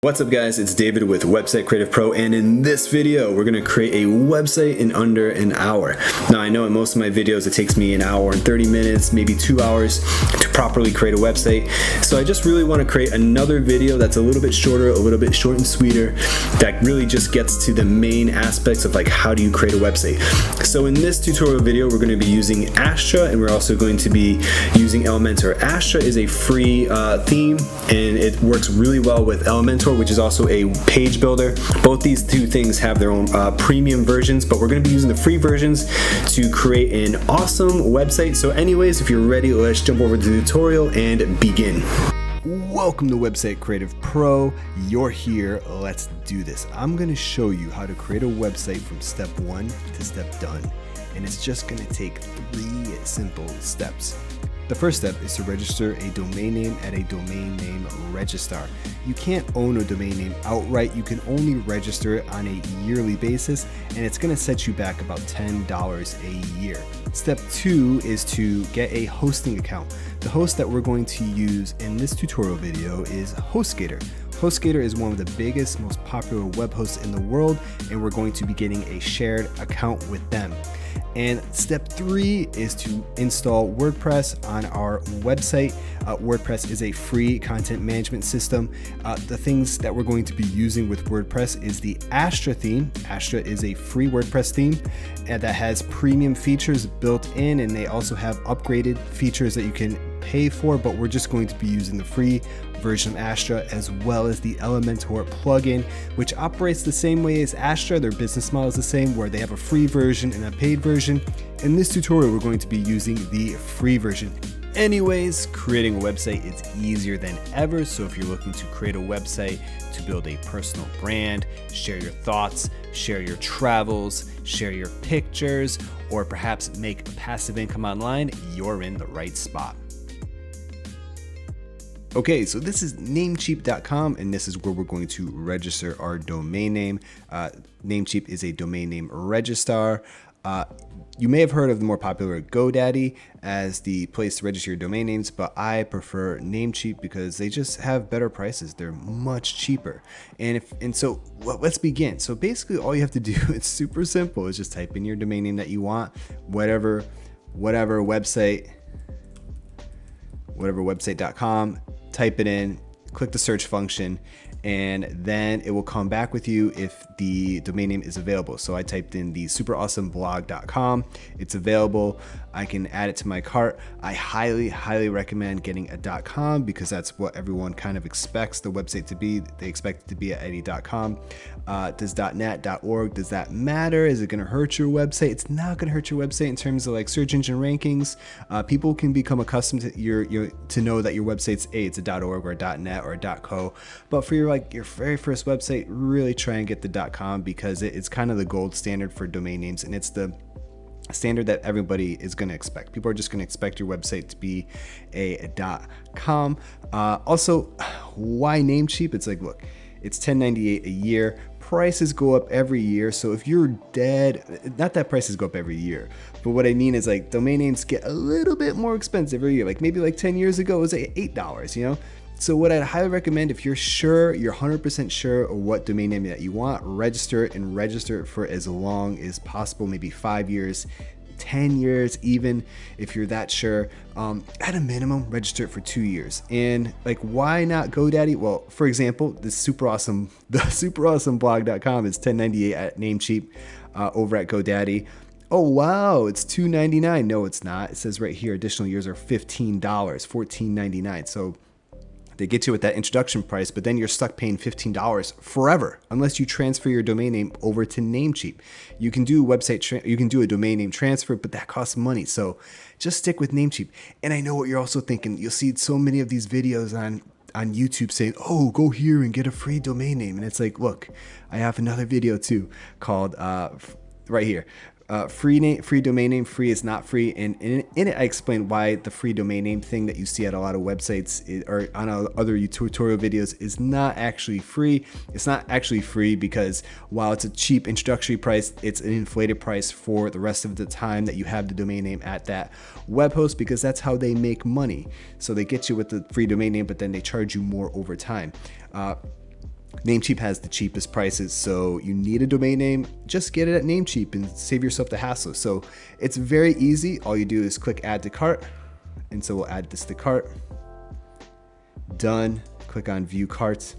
What's up guys, it's David with Website Creative Pro, and in this video we're going to create a website in under an hour. Now I know in most of my videos it takes me an hour and 30 minutes, maybe 2 hours to properly create a website. So I just really want to create another video that's a little bit shorter, a little bit short and sweeter, that really just gets to the main aspects of like how do you create a website. So in this tutorial video we're going to be using Astra, and we're also going to be using Elementor. Astra is a free theme, and it works really well with Elementor, which is also a page builder. Both these two things have their own premium versions, but we're going to be using the free versions to create an awesome website. So anyways, if you're ready, let's jump over to the tutorial and begin. Welcome to Website Creative Pro. You're here. Let's do this. I'm going to show you how to create a website from step 1 to step done. And it's just going to take 3 simple steps. The first step is to register a domain name at a domain name registrar. You can't own a domain name outright. You can only register it on a yearly basis, and it's going to set you back about $10 a year. Step 2 is to get a hosting account. The host that we're going to use in this tutorial video is HostGator. HostGator is one of the biggest, most popular web hosts in the world, and we're going to be getting a shared account with them. And step 3 is to install WordPress on our website. WordPress is a free content management system. The things that we're going to be using with WordPress is the Astra theme. Astra is a free WordPress theme that has premium features built in, and they also have upgraded features that you can pay for, but we're just going to be using the free version of Astra, as well as the Elementor plugin, which operates the same way as Astra. Their business model is the same, where they have a free version and a paid version. In this tutorial, we're going to be using the free version. Anyways, creating a website is easier than ever. So if you're looking to create a website to build a personal brand, share your thoughts, share your travels, share your pictures, or perhaps make passive income online, you're in the right spot. Okay, so this is Namecheap.com, and this is where we're going to register our domain name. Namecheap is a domain name registrar. You may have heard of the more popular GoDaddy as the place to register your domain names, but I prefer Namecheap because they just have better prices. They're much cheaper. So let's begin. So basically all you have to do, it's super simple, is just type in your domain name that you want, whatever website.com, type it in, click the search function, and then it will come back with you if the domain name is available. So I typed in the superawesomeblog.com. It's available. I can add it to my cart. I highly recommend getting a .com because that's what everyone kind of expects the website to be. They expect it to be at any .com. Does .net, .org, does that matter? Is it going to hurt your website? It's not going to hurt your website in terms of like search engine rankings. People can become accustomed to to know that your website's it's a .org or a .net or a .co. But for your very first website, really try and get the .com because it's kind of the gold standard for domain names, and it's the standard that everybody is going to expect. People are just going to expect your website to be a .com. Also, why Namecheap? It's like, look, it's $10.98 a year. Prices go up every year. So if you're dead, not that prices go up every year, but what I mean is like domain names get a little bit more expensive every year. Like maybe like 10 years ago, it was like $8, you know? So what I'd highly recommend, if you're 100% sure of what domain name that you want, register it for as long as possible, maybe 5 years, 10 years, even if you're that sure. At a minimum, register it for 2 years. And like, why not GoDaddy? Well, for example, the superawesomeblog.com is $10.98 at Namecheap. Over at GoDaddy, oh wow, it's $2.99. No, it's not. It says right here, additional years are $15, $14.99. So they get you with that introduction price, but then you're stuck paying $15 forever unless you transfer your domain name over to Namecheap. You can do a domain name transfer, but that costs money. So just stick with Namecheap. And I know what you're also thinking. You'll see so many of these videos on YouTube saying, oh, go here and get a free domain name. And it's like, look, I have another video too called right here. Free domain name, free is not free. And in it, I explain why the free domain name thing that you see at a lot of websites or on other tutorial videos is not actually free. It's not actually free because while it's a cheap introductory price, it's an inflated price for the rest of the time that you have the domain name at that web host, because that's how they make money. So they get you with the free domain name, but then they charge you more over time. Namecheap has the cheapest prices, so you need a domain name, just get it at Namecheap and save yourself the hassle. So it's very easy. All you do is click add to cart. And so we'll add this to cart. Done. Click on view cart.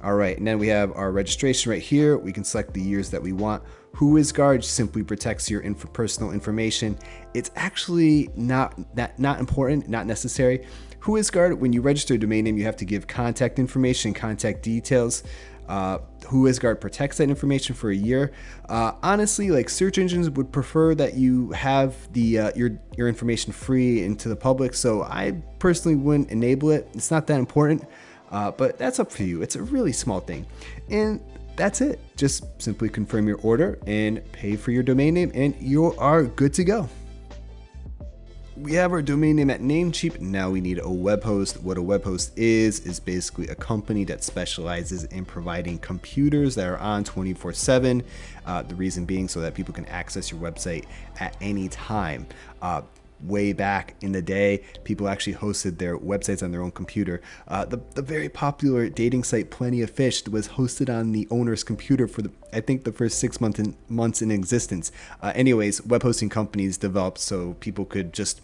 All right, and then we have our registration right here. We can select the years that we want. WhoisGuard simply protects your personal information. It's actually not important, not necessary. WhoisGuard, when you register a domain name, you have to give contact information, contact details. WhoisGuard protects that information for a year. Honestly, like search engines would prefer that you have the your information free and to the public. So I personally wouldn't enable it. It's not that important. But that's up for you. It's a really small thing. And that's it. Just simply confirm your order and pay for your domain name and you are good to go. We have our domain name at Namecheap. Now we need a web host. What a web host is basically a company that specializes in providing computers that are on 24/7. The reason being so that people can access your website at any time. Way back in the day, people actually hosted their websites on their own computer. The very popular dating site Plenty of Fish was hosted on the owner's computer for I think the first 6 months in existence. Anyways, web hosting companies developed so people could just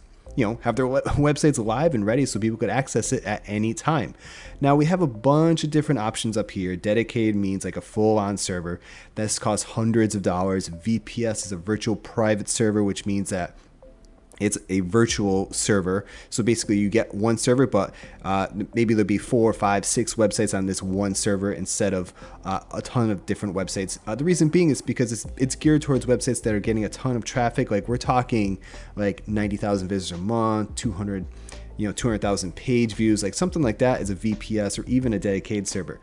have their websites live and ready so people could access it at any time. Now we have a bunch of different options up here. Dedicated means like a full-on server. This costs hundreds of dollars. VPS is a virtual private server, which means that it's a virtual server. So basically you get one server, but maybe there'll be 4, 5, 6 websites on this one server instead of a ton of different websites. The reason being is because it's geared towards websites that are getting a ton of traffic. Like we're talking like 90,000 visitors a month, 200,000 page views, like something like that is a VPS or even a dedicated server.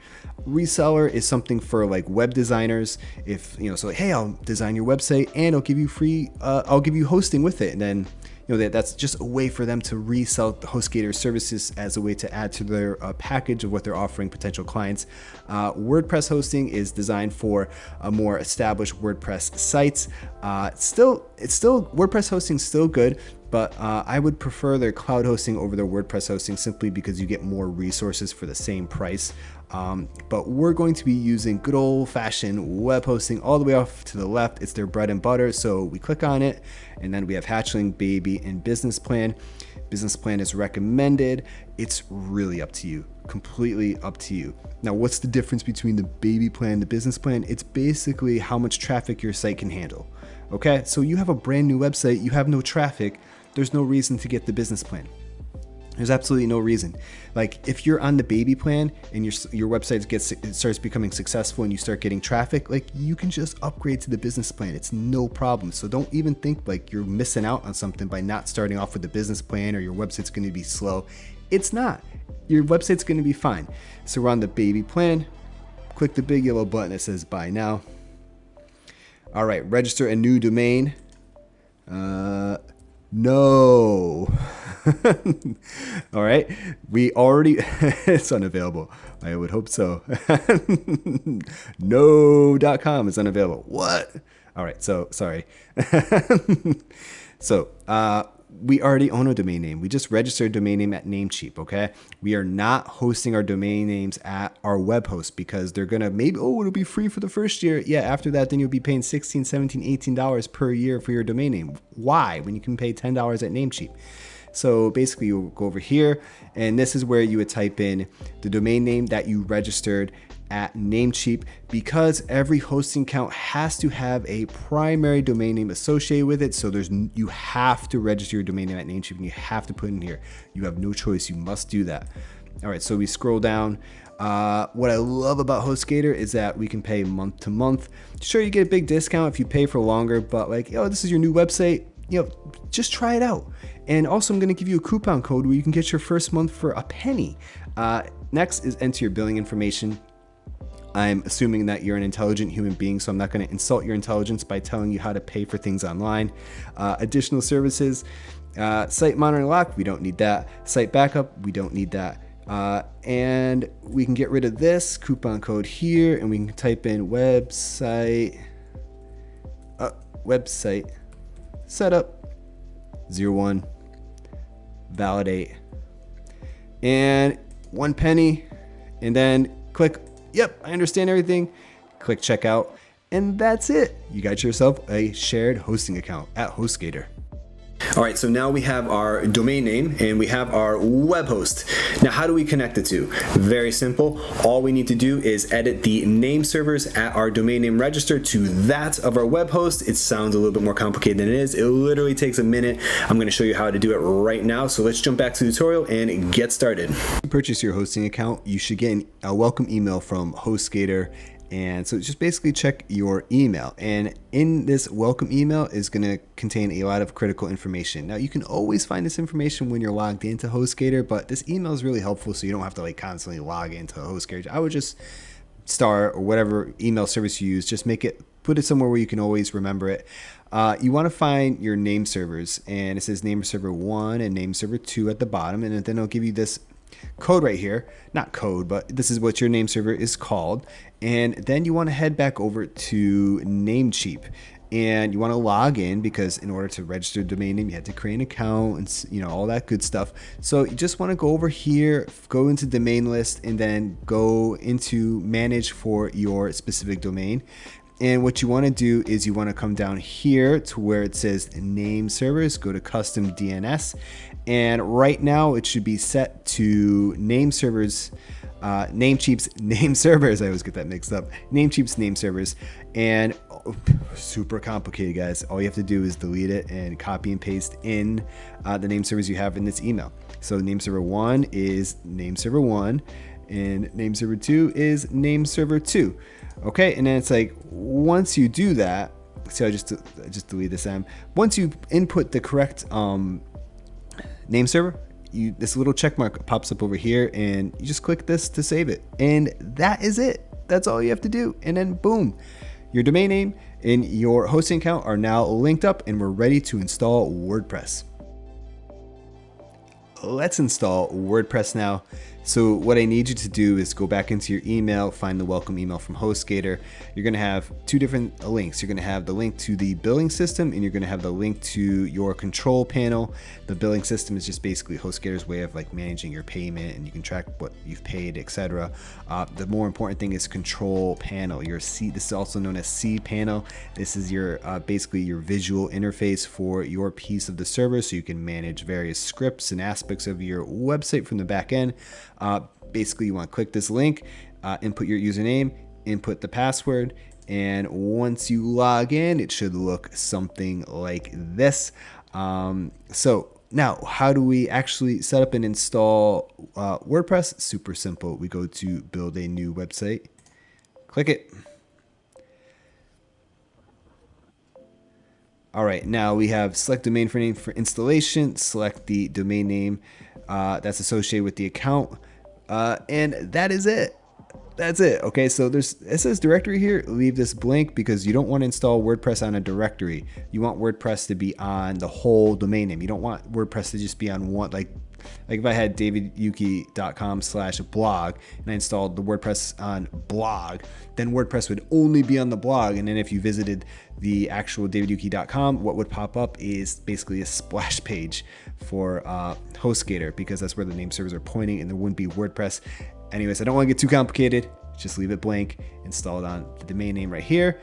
Reseller is something for like web designers. If so like, hey, I'll design your website and I'll give you free, I'll give you hosting with it, and then that's just a way for them to resell the HostGator services as a way to add to their package of what they're offering potential clients. WordPress hosting is designed for a more established WordPress sites. It's still WordPress hosting is still good, but I would prefer their cloud hosting over their WordPress hosting simply because you get more resources for the same price. But we're going to be using good old-fashioned web hosting all the way off to the left. It's their bread and butter. So we click on it, and then we have Hatchling, Baby, and Business Plan. Business Plan is recommended. It's really up to you, completely up to you. Now, what's the difference between the Baby Plan and the Business Plan? It's basically how much traffic your site can handle. Okay, so you have a brand new website, you have no traffic, there's no reason to get the Business Plan. There's absolutely no reason. Like if you're on the Baby Plan and your website starts becoming successful and you start getting traffic, like you can just upgrade to the Business Plan. It's no problem. So don't even think like you're missing out on something by not starting off with the Business Plan or your website's going to be slow. It's not. Your website's going to be fine. So we're on the Baby Plan. Click the big yellow button that says buy now. All right, register a new domain. No. All right, we already, it's unavailable. I would hope so. No.com is unavailable. What? All right, so sorry. So we already own a domain name. We just registered a domain name at Namecheap, okay? We are not hosting our domain names at our web host because they're gonna it'll be free for the first year. Yeah, after that, then you'll be paying $16, $17, $18 per year for your domain name. Why? When you can pay $10 at Namecheap. So basically you'll go over here and this is where you would type in the domain name that you registered at Namecheap, because every hosting account has to have a primary domain name associated with it. So you have to register your domain name at Namecheap and you have to put in here. You have no choice. You must do that. All right, so we scroll down. What I love about HostGator is that we can pay month to month. Sure, you get a big discount if you pay for longer, but like, this is your new website. Just try it out. And also I'm going to give you a coupon code where you can get your first month for a penny. Next is enter your billing information. I'm assuming that you're an intelligent human being, so I'm not going to insult your intelligence by telling you how to pay for things online. Additional services, site monitoring lock, we don't need that. Site backup, we don't need that. And we can get rid of this coupon code here, and we can type in website setup 01, validate, and 1 penny, and then click yep, I understand everything. Click checkout, and that's it. You got yourself a shared hosting account at HostGator. All right, so now we have our domain name and we have our web host. Now, how do we connect the two? Very simple. All we need to do is edit the name servers at our domain name register to that of our web host. It sounds a little bit more complicated than it is. It literally takes a minute. I'm going to show you how to do it right now. So let's jump back to the tutorial and get started. When you purchase your hosting account, you should get a welcome email from HostGator. And so just basically check your email, and in this welcome email is going to contain a lot of critical information. Now you can always find this information when you're logged into HostGator, but this email is really helpful so you don't have to like constantly log into HostGator. I would just start, or whatever email service you use, just put it somewhere where you can always remember it. You want to find your name servers, and it says name server 1 and name server 2 at the bottom, and then it'll give you this code right here. Not code, but this is what your name server is called. And then you want to head back over to Namecheap, and you want to log in, because in order to register a domain name you had to create an account and all that good stuff. So you just want to go over here, go into domain list, and then go into manage for your specific domain. And what you want to do is you want to come down here to where it says name servers, go to custom DNS, and right now it should be set to name servers, Namecheap's name servers. I always get that mixed up. Namecheap's name servers, and super complicated, guys. All you have to do is delete it and copy and paste in the name servers you have in this email. So name server 1 is name server 1, and name server 2 is name server 2. Okay, and then it's like, once you do that, see, I just delete this M. Once you input the correct name server, this little check mark pops up over here, and you just click this to save it, and that is it. That's all you have to do, and then boom, your domain name and your hosting account are now linked up, and we're ready to install WordPress. Let's install WordPress now. So what I need you to do is go back into your email, find the welcome email from HostGator. You're going to have two different links. You're going to have the link to the billing system, and you're going to have the link to your control panel. The billing system is just basically HostGator's way of like managing your payment, and you can track what you've paid, etc. The more important thing is control panel. Your C, this is also known as C panel. This is your basically your visual interface for your piece of the server, so you can manage various scripts and aspects of your website from the back end. Basically, you want to click this link, input your username, input the password, and once you log in, it should look something like this. So now, how do we actually set up and install WordPress? Super simple. We go to build a new website, click it. All right, now we have select domain name for installation, select the domain name that's associated with the account, and that is it. That's it. Okay, so it says directory here. Leave this blank because you don't want to install WordPress on a directory. You want WordPress to be on the whole domain name. You don't want WordPress to just be on one, like if I had davidyuki.com/blog and I installed the WordPress on blog, then WordPress would only be on the blog. And then if you visited the actual davidyuki.com, what would pop up is basically a splash page for HostGator, because that's where the name servers are pointing, and there wouldn't be WordPress. Anyways, I don't want to get too complicated. Just leave it blank, install it on the domain name right here,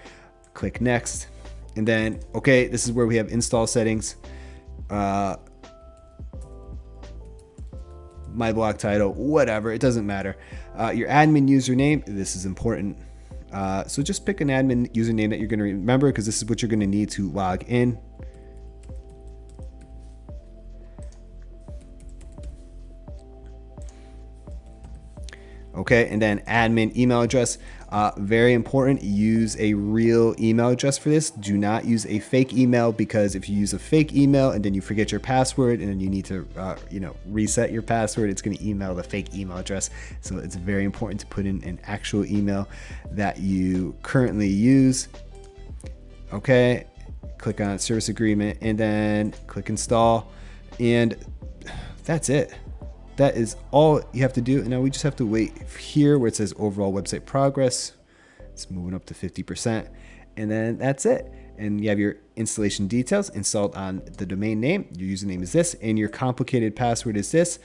click next, and then, okay, this is where we have install settings. My blog title, whatever, it doesn't matter. Your admin username, this is important. So just pick an admin username that you're going to remember, because this is what you're going to need to log in. Okay, and then admin email address, very important. Use a real email address for this. Do not use a fake email, because if you use a fake email and then you forget your password and then you need to reset your password, it's going to email the fake email address. So it's very important to put in an actual email that you currently use. Okay, click on service agreement and then click install, and that's it. That is all you have to do. And now we just have to wait here where it says overall website progress. It's moving up to 50%. And then that's it. And you have your installation details installed on the domain name. Your username is this, and your complicated password is this.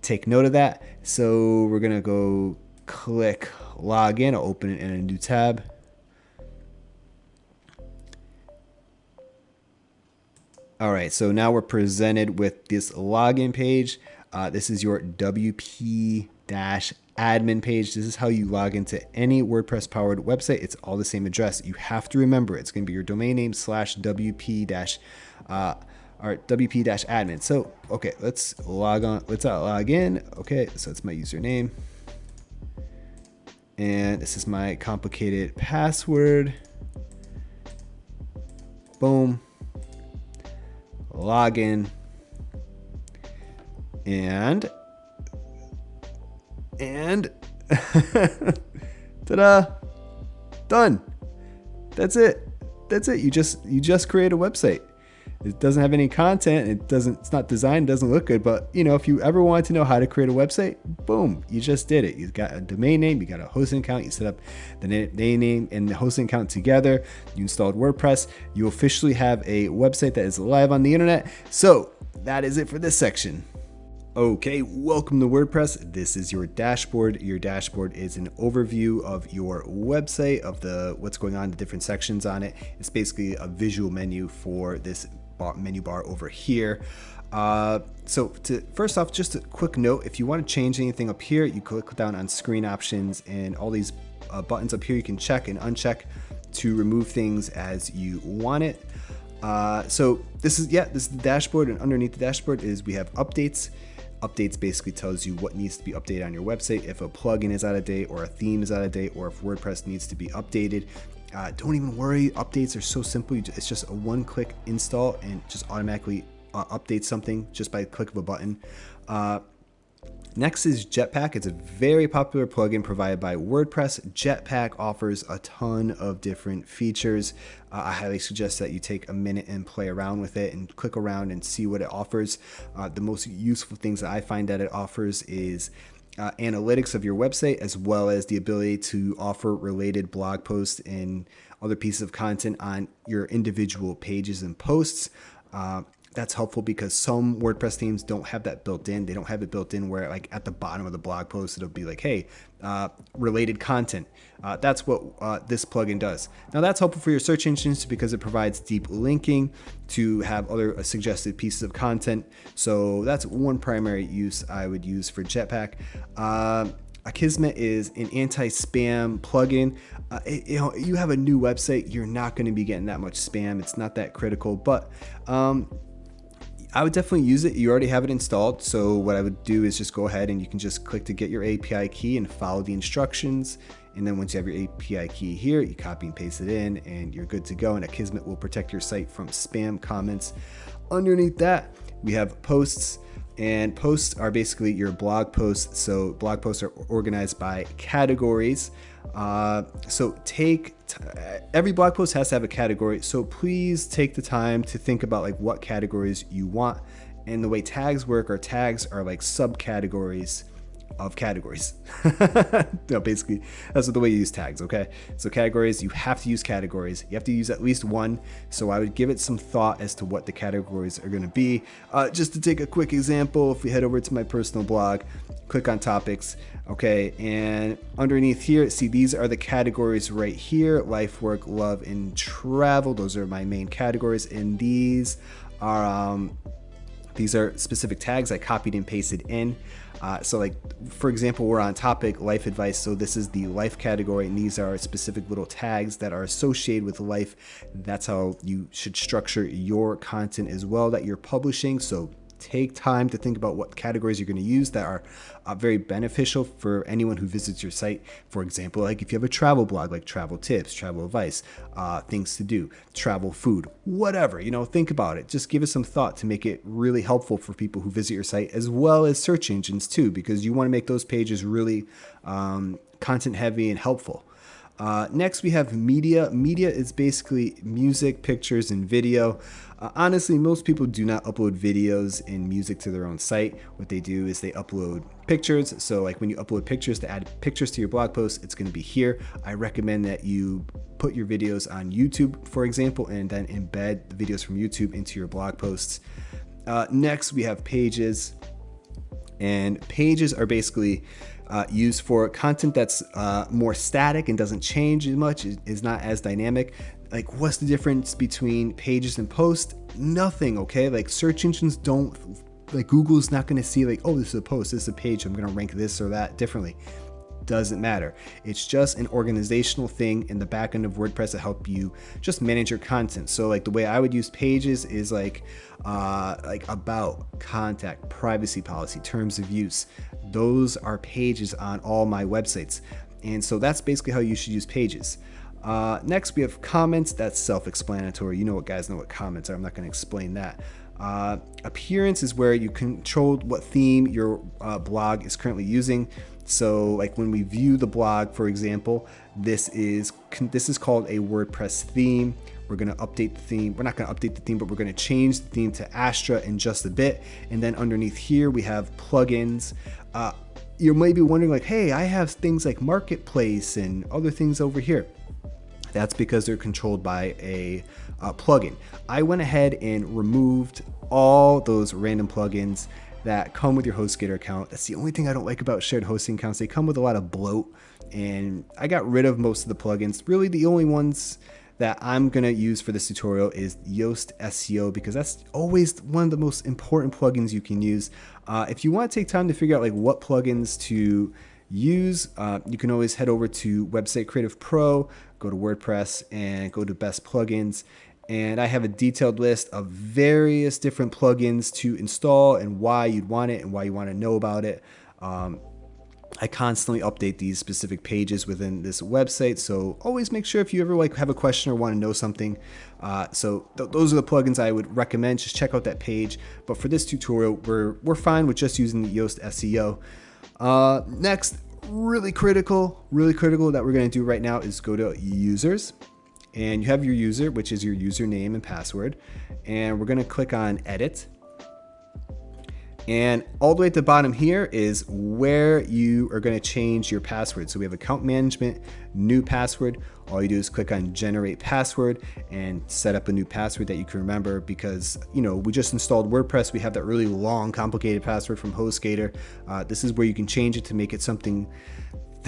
Take note of that. So we're going to go click login. I'll open it in a new tab. All right, so now we're presented with this login page. This is your WP-admin page. This is how you log into any WordPress powered website. It's all the same address. You have to remember it's going to be your domain name / WP-admin. So, okay, let's log on. Let's log in. Okay, so it's my username. And this is my complicated password. Boom. Login. And ta-da, done. That's it. You just create a website. It doesn't have any content. It's not designed, doesn't look good, but you know, if you ever wanted to know how to create a website, boom, you just did it. You've got a domain name, you got a hosting account, you set up the domain name and the hosting account together, you installed WordPress, you officially have a website that is live on the internet. So that is it for this section. Okay, welcome to WordPress. This is your dashboard. Your dashboard is an overview of your website, of what's going on, the different sections on it. It's basically a visual menu for this menu bar over here. First off, just a quick note, if you want to change anything up here, you click down on screen options and all these buttons up here you can check and uncheck to remove things as you want it. So this is the dashboard, and underneath the dashboard is we have updates. Updates basically tells you what needs to be updated on your website, if a plugin is out of date or a theme is out of date, or if WordPress needs to be updated. Don't even worry, updates are so simple. It's just a one-click install and just automatically updates something just by a click of a button. Next is Jetpack. It's a very popular plugin provided by WordPress. Jetpack offers a ton of different features. I highly suggest that you take a minute and play around with it and click around and see what it offers. The most useful things that I find that it offers is analytics of your website, as well as the ability to offer related blog posts and other pieces of content on your individual pages and posts. That's helpful because some WordPress themes don't have that built in. They don't have it built in where, like, at the bottom of the blog post, it'll be like, hey, related content. That's what this plugin does. Now, that's helpful for your search engines because it provides deep linking to have other suggested pieces of content. So that's one primary use I would use for Jetpack. Akismet is an anti-spam plugin. You have a new website, you're not going to be getting that much spam. It's not that critical, but I would definitely use it. You already have it installed. So what I would do is just go ahead and you can just click to get your API key and follow the instructions. And then once you have your API key here, you copy and paste it in and you're good to go. And Akismet will protect your site from spam comments. Underneath that, we have posts. And posts are basically your blog posts. So blog posts are organized by categories. So every blog post has to have a category. So please take the time to think about like what categories you want. And the way tags work, are tags are like subcategories of categories. No, basically that's the way you use tags. Okay, so categories, you have to use categories. You have to use at least one. So I would give it some thought as to what the categories are going to be. Just to take a quick example, if we head over to my personal blog, click on topics. Okay, and underneath here, see, these are the categories right here: life, work, love, and travel. Those are my main categories, and these are specific tags I copied and pasted in. So like, for example, we're on topic, life advice. So this is the life category, and these are specific little tags that are associated with life. That's how you should structure your content as well that you're publishing. So take time to think about what categories you're going to use that are very beneficial for anyone who visits your site. For example, like if you have a travel blog, like travel tips, travel advice, things to do, travel food, whatever, think about it. Just give it some thought to make it really helpful for people who visit your site, as well as search engines too, because you want to make those pages really content heavy and helpful. Next, we have media. Media is basically music, pictures, and video. Honestly, most people do not upload videos and music to their own site. What they do is they upload pictures. So like when you upload pictures, to add pictures to your blog post, it's going to be here. I recommend that you put your videos on YouTube, for example, and then embed the videos from YouTube into your blog posts. Next, we have pages. And pages are basically used for content that's more static and doesn't change as much, is not as dynamic. Like, what's the difference between pages and posts? Nothing, okay? Like, search engines don't, like, Google's not going to see like, oh, this is a post, this is a page, I'm going to rank this or that differently. Doesn't matter. It's just an organizational thing in the back end of WordPress to help you just manage your content. So like the way I would use pages is like about, contact, privacy policy, terms of use. Those are pages on all my websites. And so that's basically how you should use pages. Next we have comments. That's self-explanatory. You know what, guys know what comments are. I'm not going to explain that. Appearance is where you control what theme your blog is currently using. So like when we view the blog, for example, this is called a WordPress theme. We're going to update the theme. We're not going to update the theme, but we're going to change the theme to Astra in just a bit. And then underneath here, we have plugins. You might be wondering like, hey, I have things like Marketplace and other things over here. That's because they're controlled by a plugin. I went ahead and removed all those random plugins that come with your HostGator account. That's the only thing I don't like about shared hosting accounts. They come with a lot of bloat, and I got rid of most of the plugins. Really, the only ones that I'm gonna use for this tutorial is Yoast SEO, because that's always one of the most important plugins you can use. If you want to take time to figure out like what plugins to use, you can always head over to Website Creative Pro, go to WordPress, and go to Best Plugins. And I have a detailed list of various different plugins to install and why you'd want it and why you want to know about it. I constantly update these specific pages within this website, so always make sure if you ever like have a question or want to know something. Those are the plugins I would recommend. Just check out that page. But for this tutorial, we're fine with just using the Yoast SEO. Next, really critical that we're going to do right now is go to users. And you have your user, which is your username and password. And we're going to click on edit. And all the way at the bottom here is where you are going to change your password. So we have account management, new password. All you do is click on generate password and set up a new password that you can remember, because you know we just installed WordPress. We have that really long, complicated password from HostGator. This is where you can change it to make it something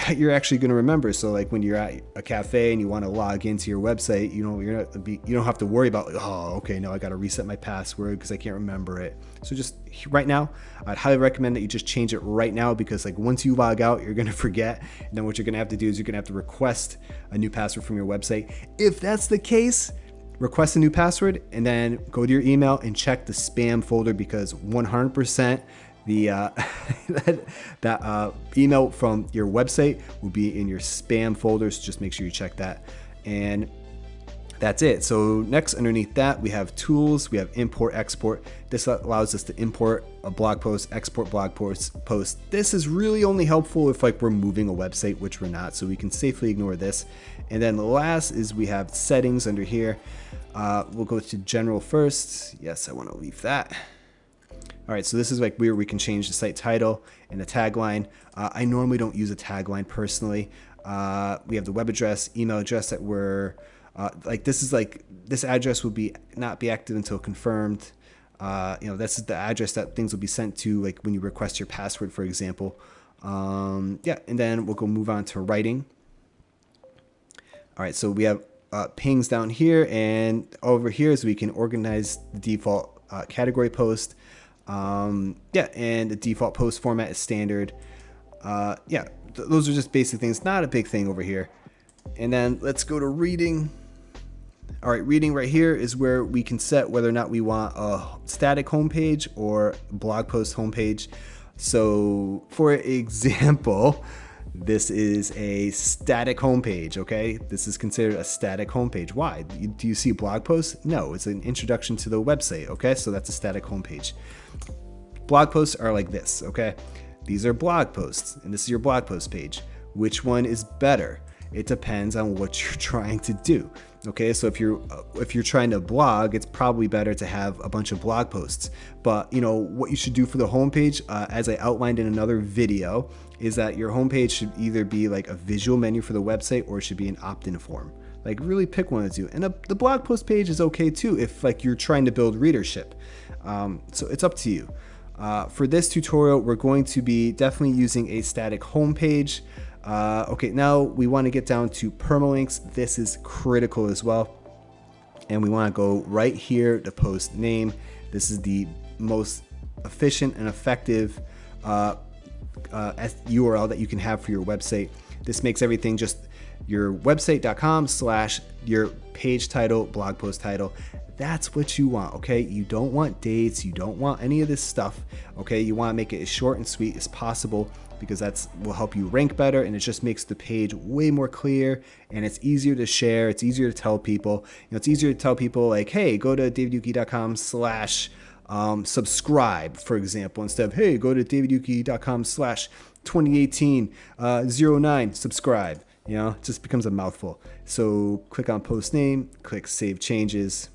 that you're actually going to remember. So like when you're at a cafe and you want to log into your website, you don't have to worry about like, oh, okay, now I got to reset my password because I can't remember it. So just right now, I'd highly recommend that you just change it right now, because like once you log out, you're going to forget. And then what you're going to have to do is you're going to have to request a new password from your website. If that's the case, request a new password and then go to your email and check the spam folder, because 100% that email from your website will be in your spam folder. So just make sure you check that. And that's it. So next, underneath that, we have tools. We have import, export. This allows us to import a blog post, export blog post. This is really only helpful if like we're moving a website, which we're not, so we can safely ignore this. And then the last is we have settings under here. We'll go to general first. Yes, I want to leave that. All right, so this is like where we can change the site title and the tagline. I normally don't use a tagline personally. We have the web address, email address that we're this address will not be active until confirmed. This is the address that things will be sent to, like when you request your password, for example. And then we'll go move on to writing. All right, so we have pings down here, and over here is we can organize the default category post. And the default post format is standard. Those are just basic things, not a big thing over here. And then let's go to reading. All right, reading right here is where we can set whether or not we want a static homepage or blog post homepage. So for example, this is a static homepage, okay? This is considered a static homepage. Why? Do you see blog posts? No, it's an introduction to the website, okay? So that's a static homepage. Blog posts are like this, okay? These are blog posts, and this is your blog post page. Which one is better? It depends on what you're trying to do. Okay, so if you're trying to blog, it's probably better to have a bunch of blog posts. But you know what you should do for the homepage, as I outlined in another video, is that your homepage should either be like a visual menu for the website, or it should be an opt-in form. Like really pick one of the two. And the blog post page is okay too if like you're trying to build readership. So it's up to you. For this tutorial, we're going to be definitely using a static home page. Okay, now we want to get down to permalinks. This is critical as well. And we want to go right here to post name. This is the most efficient and effective URL that you can have for your website. This makes everything just your website.com / your page title, blog post title. That's what you want, okay? You don't want dates, you don't want any of this stuff, okay? You want to make it as short and sweet as possible, because that's will help you rank better, and it just makes the page way more clear, and it's easier to share, it's easier to tell people. You know, it's easier to tell people like, hey, go to davidyuki.com / subscribe, for example, instead of, hey, go to davidyuki.com / 2018 09 subscribe. You know, it just becomes a mouthful. So click on post name, click save changes,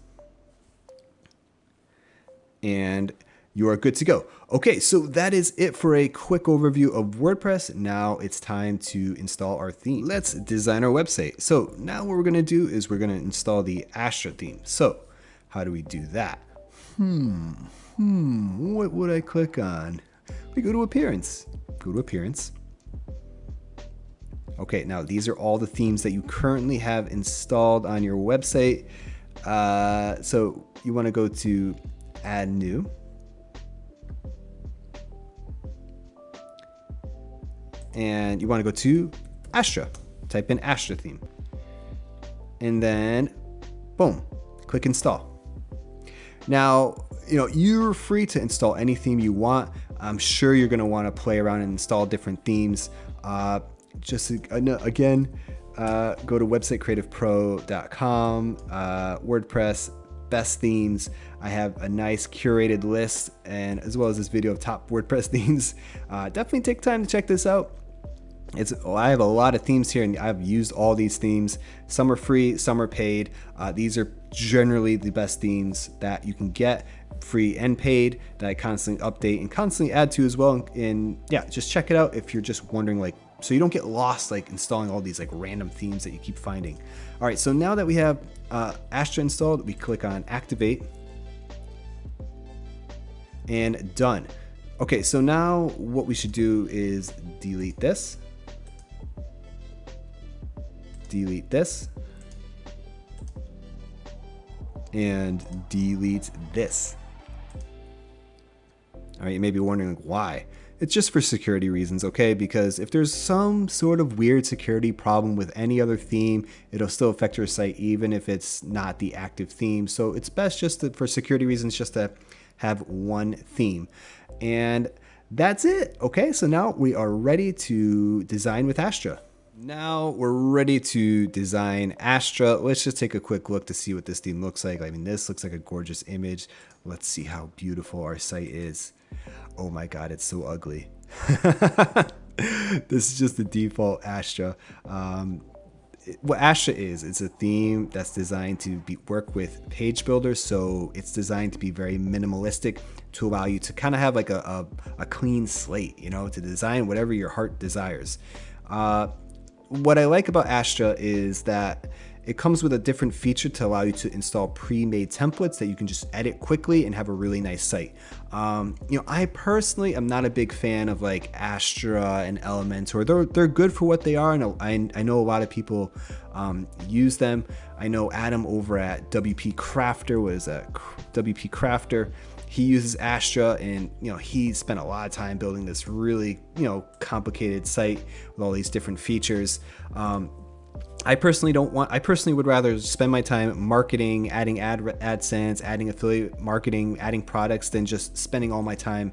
and you are good to go. Okay, so that is it for a quick overview of WordPress. Now it's time to install our theme. Let's design our website. So now what we're gonna do is we're gonna install the Astra theme. So how do we do that? What would I click on? We go to appearance, go to appearance. Okay, now these are all the themes that you currently have installed on your website. So you wanna go to add new. And you want to go to Astra, type in Astra theme, and then boom, click install. Now, you know, you're free to install any theme you want. I'm sure you're going to want to play around and install different themes. Just again, go to websitecreativepro.com, WordPress, best themes. I have a nice curated list, and as well as this video of top WordPress themes. Definitely take time to check this out. I have a lot of themes here, and I've used all these themes. Some are free, some are paid. These are generally the best themes that you can get, free and paid, that I constantly update and constantly add to as well. And yeah, just check it out if you're just wondering, like, so you don't get lost like installing all these like random themes that you keep finding. All right, so now that we have Astra installed, we click on activate and done. Okay, so now what we should do is delete this, and delete this. All right, you may be wondering why. It's just for security reasons, okay? Because if there's some sort of weird security problem with any other theme, it'll still affect your site even if it's not the active theme. So it's best just to, for security reasons, just to have one theme. And that's it, okay? So now we are ready to design with Astra. Now we're ready to design Astra. Let's just take a quick look to see what this theme looks like. I mean, this looks like a gorgeous image. Let's see how beautiful our site is. Oh my God, it's so ugly. This is just the default Astra. What Astra is, it's a theme that's designed to work with page builders. So it's designed to be very minimalistic, to allow you to kind of have like a clean slate, you know, to design whatever your heart desires. What I like about Astra is that it comes with a different feature to allow you to install pre-made templates that you can just edit quickly and have a really nice site. You know, I personally am not a big fan of like Astra and Elementor. They're good for what they are, and I know a lot of people use them. I know Adam over at WP Crafter was a WP Crafter. He uses Astra, and you know, he spent a lot of time building this really, you know, complicated site with all these different features. I personally would rather spend my time marketing, adding AdSense, adding affiliate marketing, adding products, than just spending all my time,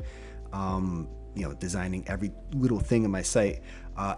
you know, designing every little thing in my site.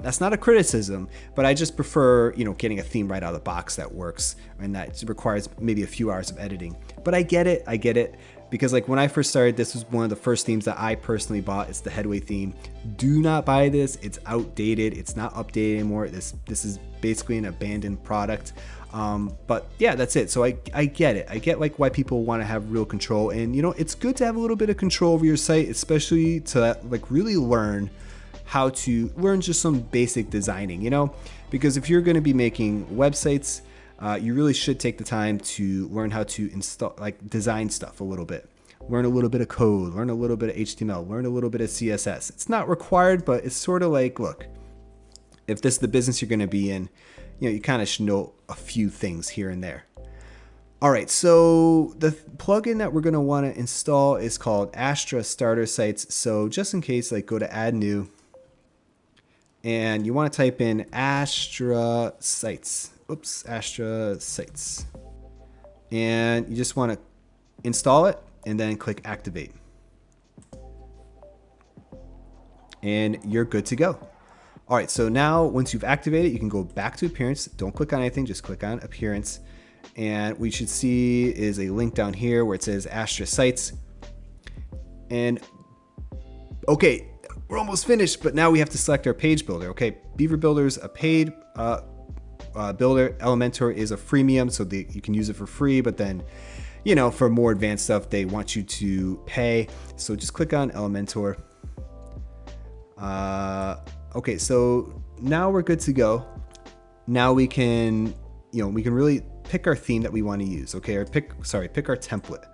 That's not a criticism, but I just prefer, you know, getting a theme right out of the box that works, and that requires maybe a few hours of editing. But I get it. Because like when I first started, this was one of the first themes that I personally bought. It's the Headway theme. Do not buy this. It's outdated. It's not updated anymore. This is basically an abandoned product. But yeah, that's it. So I get it. I get like why people want to have real control, and you know, it's good to have a little bit of control over your site, especially to like really learn how to just some basic designing, you know, because if you're going to be making websites, you really should take the time to learn how to install, like design stuff a little bit. learn a little bit of code, learn a little bit of HTML, learn a little bit of CSS. It's not required, but it's sort of like, look, if this is the business you're going to be in, you kind of should know a few things here and there. All right, so the plugin that we're going to want to install is called Astra Starter Sites. So just in case, like, go to Add New, and you want to type in Astra Sites. Oops, Astra Sites. And you just want to install it and then click Activate. And you're good to go. All right, so now once you've activated, you can go back to Appearance. Don't click on anything, just click on Appearance. And what you should see is a link down here where it says Astra Sites. And okay, we're almost finished, but now we have to select our page builder. Okay, Beaver Builder is a paid builder. Elementor is a freemium, so you can use it for free, but then, for more advanced stuff, they want you to pay. So just click on Elementor. Okay, so now we're good to go. Now we can, we can really pick our theme that we want to use. Okay, or pick our template.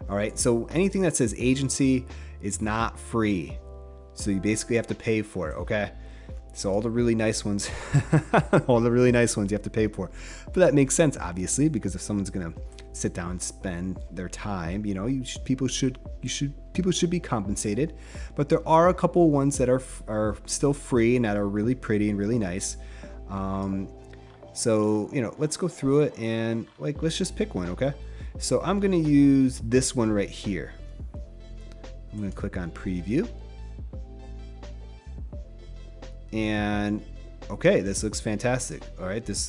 All right, so anything that says agency is not free. So you basically have to pay for it, okay? So all the really nice ones, you have to pay for. But that makes sense, obviously, because if someone's gonna sit down and spend their time, people should be compensated. But there are a couple ones that are still free and that are really pretty and really nice. So let's go through it and let's just pick one, okay? So I'm gonna use this one right here. I'm gonna click on Preview. And okay, this looks fantastic. All right, this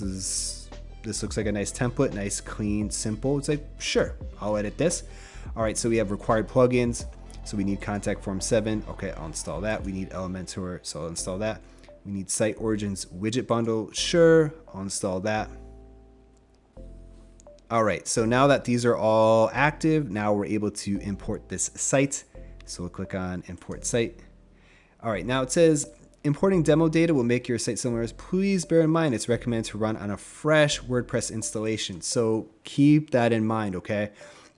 looks like a nice template, nice, clean, simple. It's like, sure, I'll edit this. All right, so we have required plugins. So we need Contact Form 7. Okay, I'll install that. We need Elementor, so I'll install that. We need Site Origins Widget Bundle. Sure, I'll install that. All right, so now that these are all active, now we're able to import this site. So we'll click on Import Site. All right, now it says, importing demo data will make your site similar. Please bear in mind it's recommended to run on a fresh WordPress installation. So keep that in mind, okay?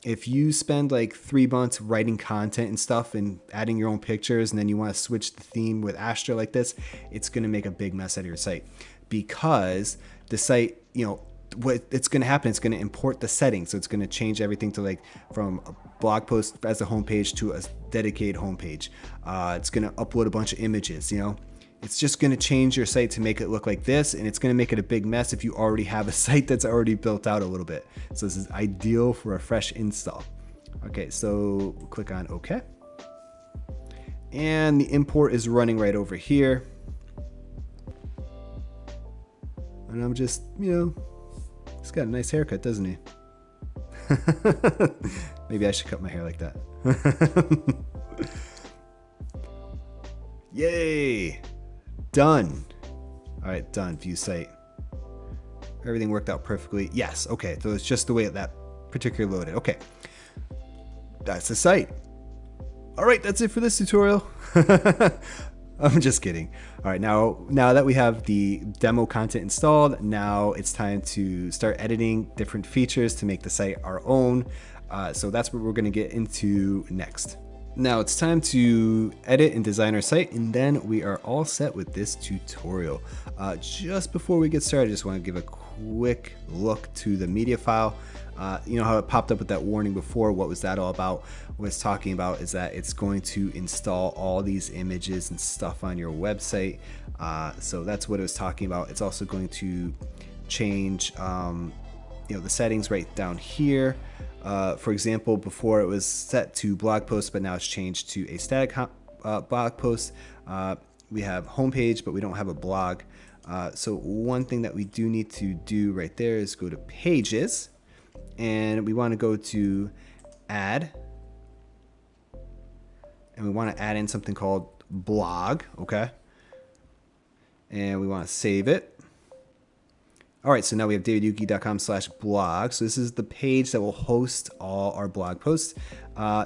If you spend like 3 months writing content and stuff and adding your own pictures, and then you want to switch the theme with Astra like this, it's going to make a big mess out of your site, because the site, what it's going to happen, it's going to import the settings. So it's going to change everything to from a blog post as a homepage to a dedicated homepage. It's going to upload a bunch of images, It's just going to change your site to make it look like this, and it's going to make it a big mess if you already have a site that's already built out a little bit. So this is ideal for a fresh install. Okay, so click on OK. And the import is running right over here. And I'm just, he's got a nice haircut, doesn't he? Maybe I should cut my hair like that. Yay! Done. All right, done. View site. Everything worked out perfectly. Yes. Okay. So it's just the way that particular loaded. Okay. That's the site. All right. That's it for this tutorial. I'm just kidding. All right. Now that we have the demo content installed, now it's time to start editing different features to make the site our own. So that's what we're going to get into next. Now it's time to edit and design our site, and then we are all set with this tutorial. Just before we get started, I just want to give a quick look to the media file. You know how it popped up with that warning before? What was that all about? What it's talking about is that it's going to install all these images and stuff on your website. So that's what it was talking about. It's also going to change the settings right down here. For example, before it was set to blog post, but now it's changed to a static blog post. We have homepage, but we don't have a blog. So one thing that we do need to do right there is go to pages, and we want to go to add, and we want to add in something called blog, okay? And we want to save it. All right, so now we have davidyuki.com/blog. So this is the page that will host all our blog posts.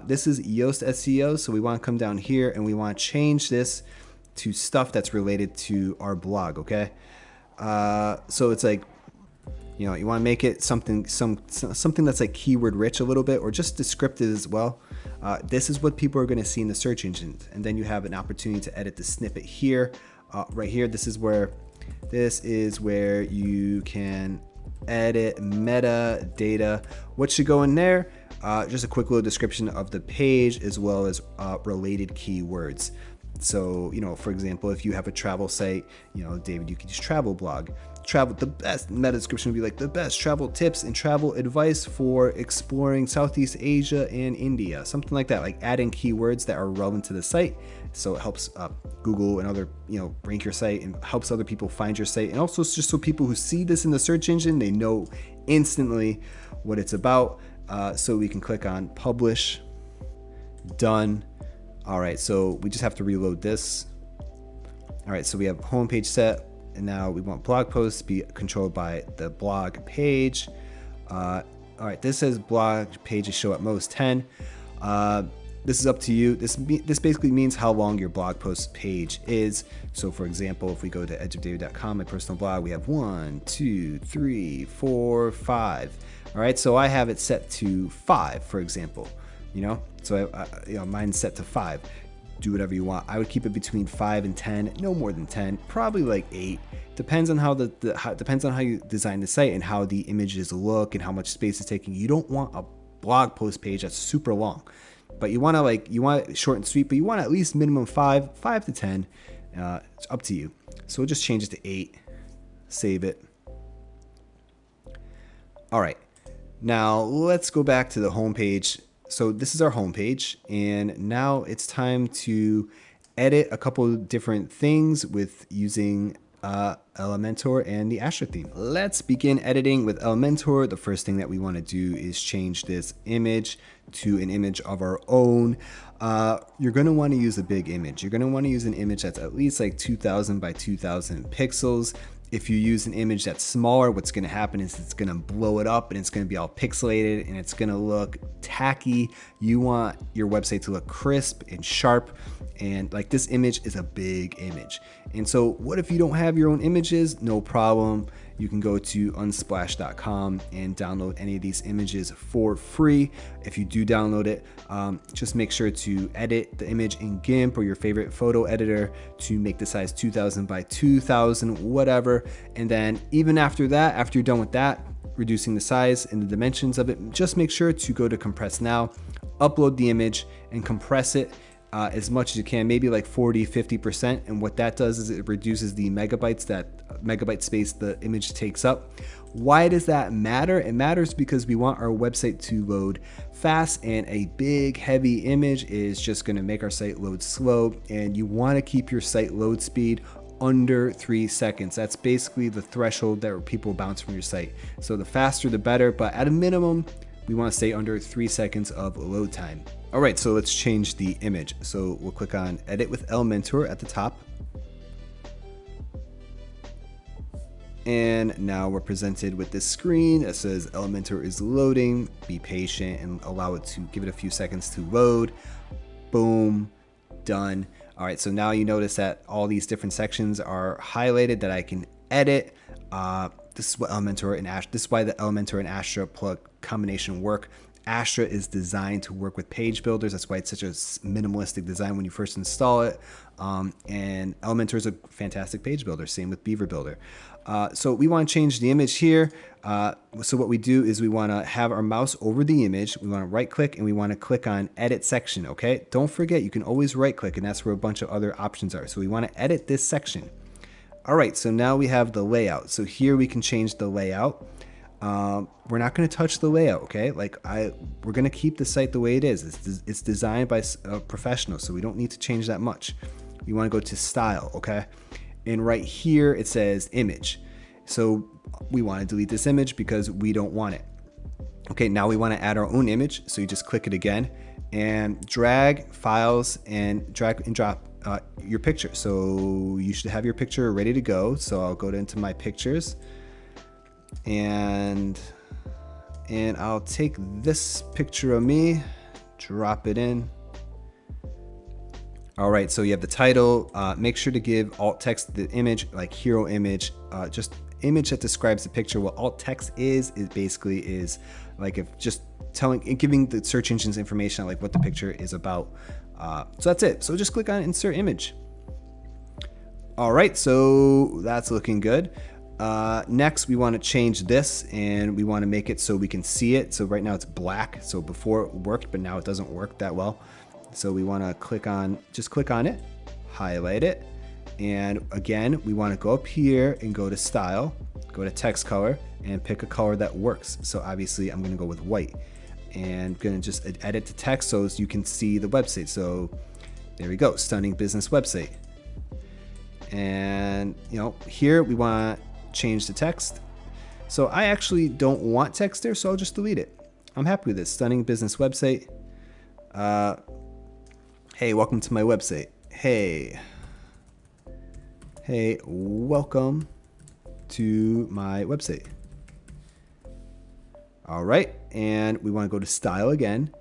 This is Yoast SEO, so we want to come down here and we want to change this to stuff that's related to our blog, okay? So it's like You know, you want to make it something that's like keyword rich a little bit, or just descriptive as well. This is what people are going to see in the search engines, and then you have an opportunity to edit the snippet here, right here. This is where you can edit metadata. What should go in there? Just a quick little description of the page as well as related keywords. So, you know, for example, if you have a travel site, you know, David, you could use travel blog. The best meta description would be like the best travel tips and travel advice for exploring Southeast Asia and India, something like that. Like adding keywords that are relevant to the site, so it helps Google and other, you know, rank your site and helps other people find your site, and also it's just so people who see this in the search engine, they know instantly what it's about. So we can click on publish, done. All right, so we just have to reload this. All right, so we have homepage set, and now we want blog posts to be controlled by the blog page. All right, this says blog pages show at most 10. This is up to you. This basically means how long your blog post page is. So for example, if we go to edgeofdavid.com, my personal blog, we have 1, 2, 3, 4, 5. All right, so I have it set to 5, for example. You know, so you know, mine's set to 5. Do whatever you want. I would keep it between 5 and 10, no more than 10, probably like 8. Depends on how depends on how you design the site and how the images look and how much space it's taking. You don't want a blog post page that's super long, but you want it short and sweet, but you want at least minimum 5 to 10. It's up to you. So we'll just change it to 8, save it. All right, now let's go back to the home page. So this is our home page, and now it's time to edit a couple different things with using Elementor and the Astra theme. Let's begin editing with Elementor. The first thing that we want to do is change this image to an image of our own. You're going to want to use a big image. You're going to want to use an image that's at least like 2000 by 2000 pixels. If you use an image that's smaller, what's going to happen is it's going to blow it up and it's going to be all pixelated and it's going to look tacky. You want your website to look crisp and sharp, and like this image is a big image. And so what if you don't have your own images? No problem. You can go to unsplash.com and download any of these images for free. If you do download it, just make sure to edit the image in GIMP or your favorite photo editor to make the size 2000 by 2000, whatever. And then even after that, after you're done with that, reducing the size and the dimensions of it, just make sure to go to compress now, upload the image and compress it as much as you can, maybe like 40–50%. And what that does is it reduces the megabyte space the image takes up. Why does that matter? It matters because we want our website to load fast, and a big heavy image is just going to make our site load slow, and you want to keep your site load speed under 3 seconds. That's basically the threshold that people bounce from your site. So the faster the better, but at a minimum we want to stay under 3 seconds of load time. All right, so let's change the image. So we'll click on Edit with Elementor at the top. And now we're presented with this screen that says Elementor is loading. Be patient and allow it to give it a few seconds to load. Boom, done. All right, so now you notice that all these different sections are highlighted that I can edit. This is what Elementor and Astra, this is why the Elementor and Astra plug combination work. Astra is designed to work with page builders. That's why it's such a minimalistic design when you first install it. And Elementor is a fantastic page builder. Same with Beaver Builder. So we want to change the image here. So what we do is we want to have our mouse over the image. We want to right click and we want to click on Edit Section. Okay. Don't forget, you can always right click, and that's where a bunch of other options are. So we want to edit this section. All right. So now we have the layout. So here we can change the layout. We're not going to touch the layout, okay? We're going to keep the site the way it is. It's designed by a professional, so we don't need to change that much. You want to go to Style, okay? And right here it says Image. So we want to delete this image because we don't want it. Okay, now we want to add our own image. So you just click it again and drag files and drag and drop your picture. So you should have your picture ready to go. So I'll go into my pictures. And I'll take this picture of me, drop it in. All right, so you have the title. Make sure to give alt text to the image, like hero image, just image that describes the picture. What alt text is basically is like if just giving the search engines information on like what the picture is about. So that's it. So just click on insert image. All right, so that's looking good. Next, we want to change this and we want to make it so we can see it. So right now it's black. So before it worked, but now it doesn't work that well. So we want to just click on it, highlight it. And again, we want to go up here and go to style, go to text color and pick a color that works. So obviously I'm going to go with white and I'm going to just edit the text so you can see the website. So there we go, stunning business website. And here we want to change the text. So I actually don't want text there, so I'll just delete it. I'm happy with this. Stunning business website. Hey, welcome to my website. Hey, welcome to my website. All right, and we want to go to style again.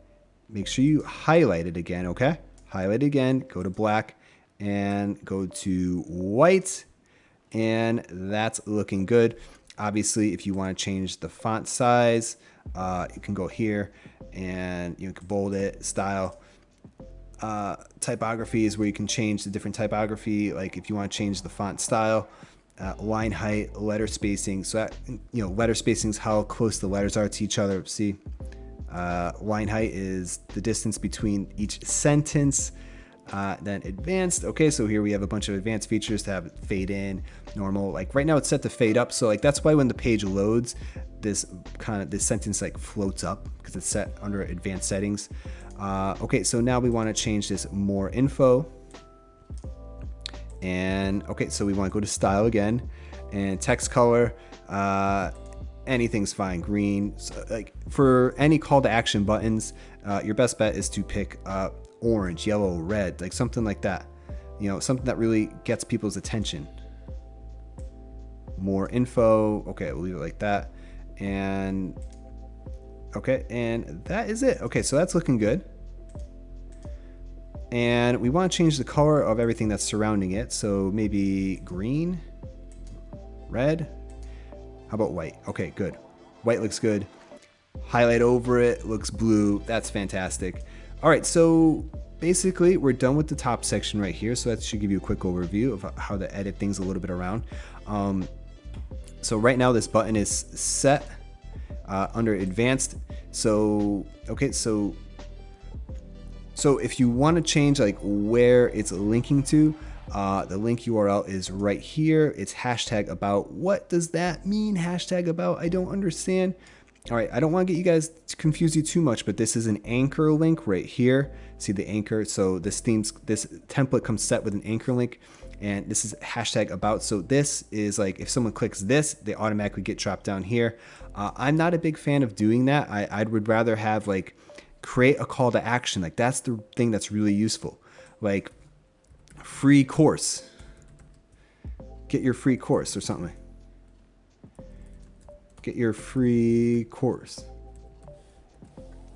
Make sure you highlight it again, okay? Highlight it again, go to black and go to white, and that's looking good. Obviously, if you want to change the font size, you can go here and you can bold it, style. Typography is where you can change the different typography. Like if you want to change the font style, line height, letter spacing. So that, letter spacing is how close the letters are to each other. See, line height is the distance between each sentence. Then advanced. Okay, so here we have a bunch of advanced features to have fade in, normal. Like right now it's set to fade up, so like that's why when the page loads, this sentence like floats up because it's set under advanced settings. Okay, so now we want to change this more info. And okay, so we want to go to style again and text color. Anything's fine, green. So, like for any call to action buttons, your best bet is to pick orange, yellow, red, like something like that. Something that really gets people's attention. More info. Okay, we'll leave it like that. And okay, and that is it. Okay, so that's looking good. And we want to change the color of everything that's surrounding it. So maybe green, red. How about white? Okay, good. White looks good. Highlight over it, looks blue. That's fantastic. All right, so basically we're done with the top section right here. So that should give you a quick overview of how to edit things a little bit around. So right now this button is set under advanced. So, okay, so if you want to change like where it's linking to, the link URL is right here. It's hashtag about. What does that mean, hashtag about? I don't understand. All right, I don't want to get you guys to confuse you too much, but this is an anchor link right here. See the anchor? So this template comes set with an anchor link, and this is hashtag about. So this is like if someone clicks this, they automatically get dropped down here. I'm not a big fan of doing that. I would rather have like create a call to action. Like that's the thing that's really useful. Like free course. Get your free course or something. Get your free course.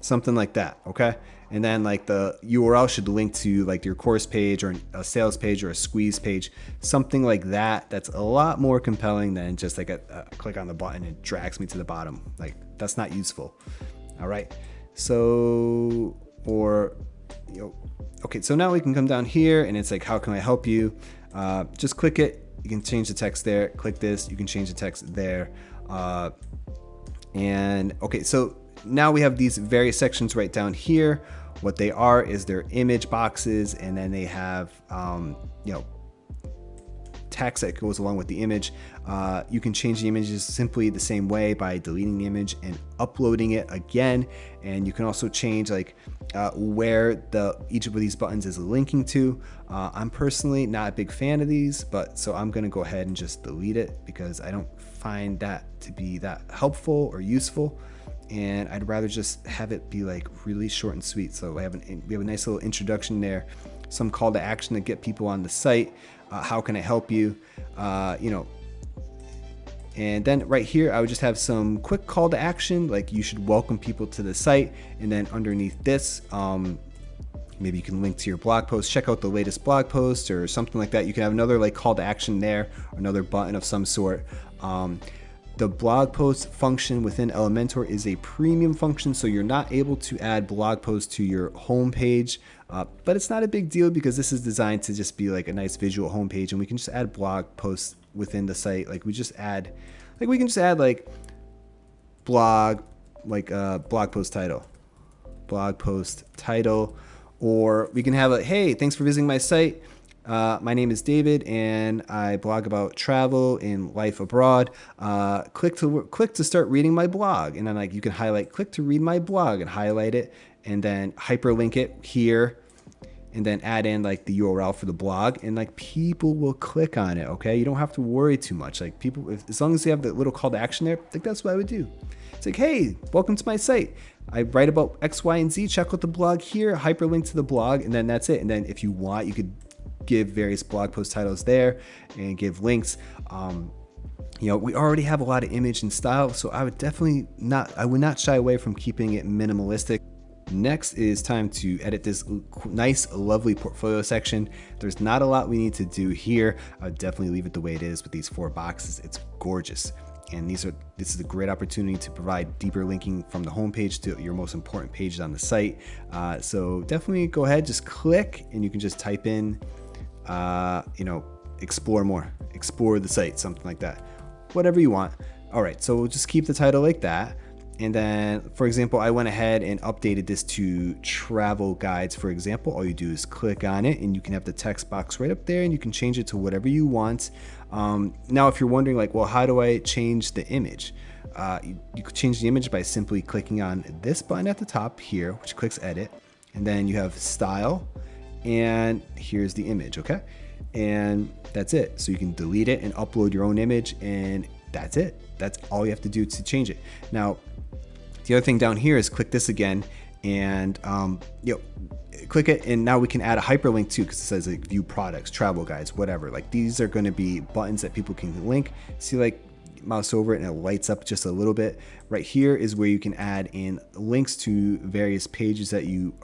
Something like that, okay? And then like the URL should link to like your course page or a sales page or a squeeze page. Something like that. That's a lot more compelling than just like a click on the button and it drags me to the bottom. Like that's not useful. All right. So, okay, so now we can come down here and it's like, how can I help you? Just click it. You can change the text there. Click this. You can change the text there. And okay, so now we have these various sections right down here. What they are is their image boxes, and then they have text that goes along with the image. You can change the images simply the same way by deleting the image and uploading it again. And you can also change like where each of these buttons is linking to. I'm personally not a big fan of these, but so I'm gonna go ahead and just delete it because I don't find that to be that helpful or useful. And I'd rather just have it be like really short and sweet. So we have a nice little introduction there, some call to action to get people on the site. How can I help you? And then right here, I would just have some quick call to action, like you should welcome people to the site. And then underneath this, maybe you can link to your blog post, check out the latest blog post or something like that. You can have another like call to action there, or another button of some sort. The blog post function within Elementor is a premium function, so you're not able to add blog posts to your home page, but it's not a big deal because this is designed to just be like a nice visual home page, and we can just add blog posts within the site. Like we can just add like blog post title, or we can have a, hey, thanks for visiting my site. My name is David and I blog about travel and life abroad. Click to start reading my blog. And then like you can highlight, click to read my blog, and highlight it, and then hyperlink it here, and then add in like the URL for the blog, and like people will click on it. Okay, you don't have to worry too much. Like people, as long as you have the little call to action there, like that's what I would do. It's like, hey, welcome to my site. I write about X, Y, and Z. Check out the blog here, hyperlink to the blog, and then that's it. And then if you want, you could give various blog post titles there and give links. You know, we already have a lot of image and style, so I would not shy away from keeping it minimalistic. Next is time to edit this nice, lovely portfolio section. There's not a lot we need to do here. I would definitely leave it the way it is with these 4 boxes. It's gorgeous. And this is a great opportunity to provide deeper linking from the homepage to your most important pages on the site. So definitely go ahead, just click, and you can just type in, you know, explore more, explore the site, something like that, whatever you want. All right, so we'll just keep the title like that. And then, for example, I went ahead and updated this to travel guides, for example. All you do is click on it, and you can have the text box right up there, and you can change it to whatever you want. Now, if you're wondering, like, well, how do I change the image? You could change the image by simply clicking on this button at the top here, which clicks edit, and then you have style, and here's the image, okay? And that's it. So you can delete it and upload your own image, and that's it. That's all you have to do to change it. Now, the other thing down here is click this again, and you know, click it, and now we can add a hyperlink too, because it says like view products, travel guides, whatever. Like these are going to be buttons that people can link. See, like mouse over it and it lights up just a little bit. Right here is where you can add in links to various pages that you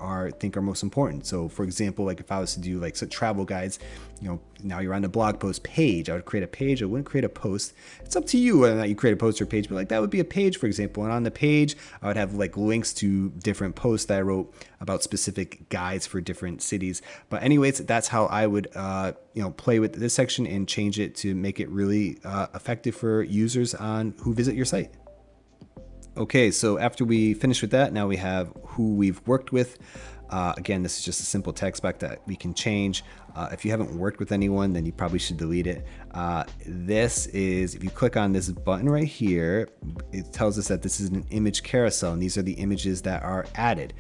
think are most important. So for example, like if I was to do like travel guides, you know, now you're on the blog post page, I would create a page. I wouldn't create a post. It's up to you whether or not you create a post or page, but like that would be a page, for example. And on the page, I would have like links to different posts that I wrote about specific guides for different cities. But anyways, that's how I would, you know, play with this section and change it to make it really effective for users who visit your site. Okay, so after we finish with that, now we have who we've worked with. Again, this is just a simple text box that we can change. If you haven't worked with anyone, then you probably should delete it. This is, if you click on this button right here, it tells us that this is an image carousel, and these are the images that are added.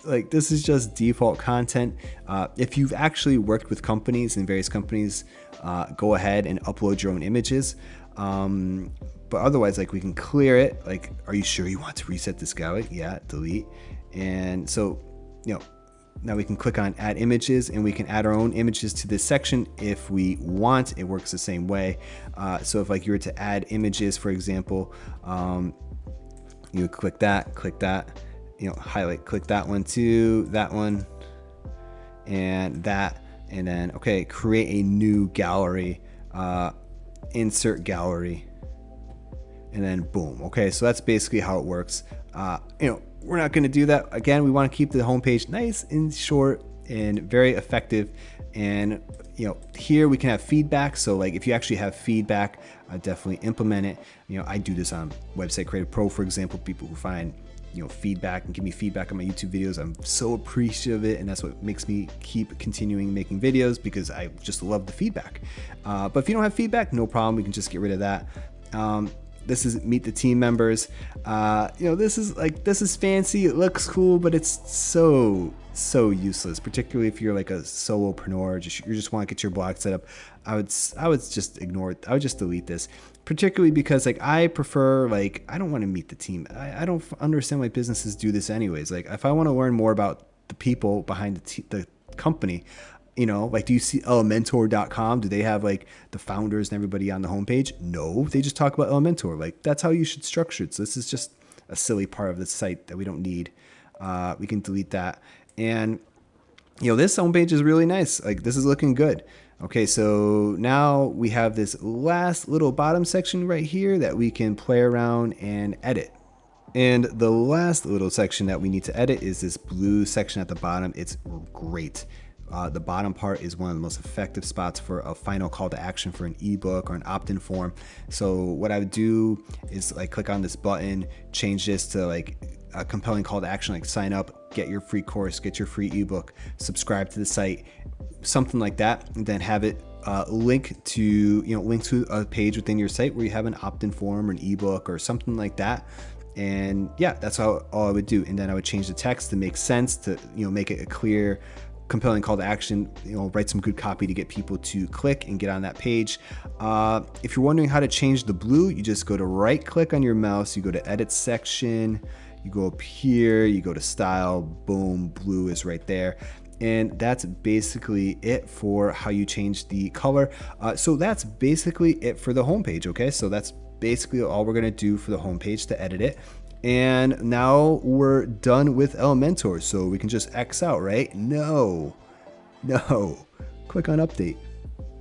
Like this is just default content. If you've actually worked with companies and various companies, go ahead and upload your own images. But otherwise, like we can clear it. Like, are you sure you want to reset this gallery? Yeah, delete. And so, you know, now we can click on add images, and we can add our own images to this section if we want. It works the same way. So if like you were to add images, for example, you would click that, you know, highlight, click that one too, that one, and that, and then, okay, create a new gallery, insert gallery, and then boom. Okay, so that's basically how it works. You know, we're not going to do that. Again, we want to keep the homepage nice and short and very effective. And you know, here we can have feedback. So like if you actually have feedback, definitely implement it. You know, I do this on Website Creative Pro, for example. People who find, you know, feedback and give me feedback on my YouTube videos, I'm so appreciative of it, and that's what makes me keep continuing making videos, because I just love the feedback. But if you don't have feedback, no problem. We can just get rid of that. This is meet the team members. You know, this is fancy. It looks cool, but it's so useless. Particularly if you're like a solopreneur, you just want to get your blog set up. I would just ignore it. I would just delete this. Particularly because like I prefer, like I don't want to meet the team. I don't understand why businesses do this anyways. Like if I want to learn more about the people behind the company, you know, like, do you see Elementor.com? Do they have like the founders and everybody on the homepage? No, they just talk about Elementor. Like that's how you should structure it. So this is just a silly part of the site that we don't need. We can delete that. And you know, this homepage is really nice. Like this is looking good. Okay, so now we have this last little bottom section right here that we can play around and edit. And the last little section that we need to edit is this blue section at the bottom. It's great. The bottom part is one of the most effective spots for a final call to action for an ebook or an opt-in form. So what I would do is like click on this button, change this to like a compelling call to action, like sign up, get your free course, get your free ebook, subscribe to the site, something like that, and then have it link to a page within your site where you have an opt-in form or an ebook or something like that. And yeah, that's all I would do. And then I would change the text to make sense, to make it a clear, compelling call to action, write some good copy to get people to click and get on that page. If you're wondering how to change the blue, you just go to right click on your mouse, you go to edit section, you go up here, you go to style, boom, blue is right there. And that's basically it for how you change the color. So that's basically it for the homepage. Okay, so that's basically all we're gonna do for the homepage to edit it. And now we're done with Elementor, so we can just X out, right? No, click on update,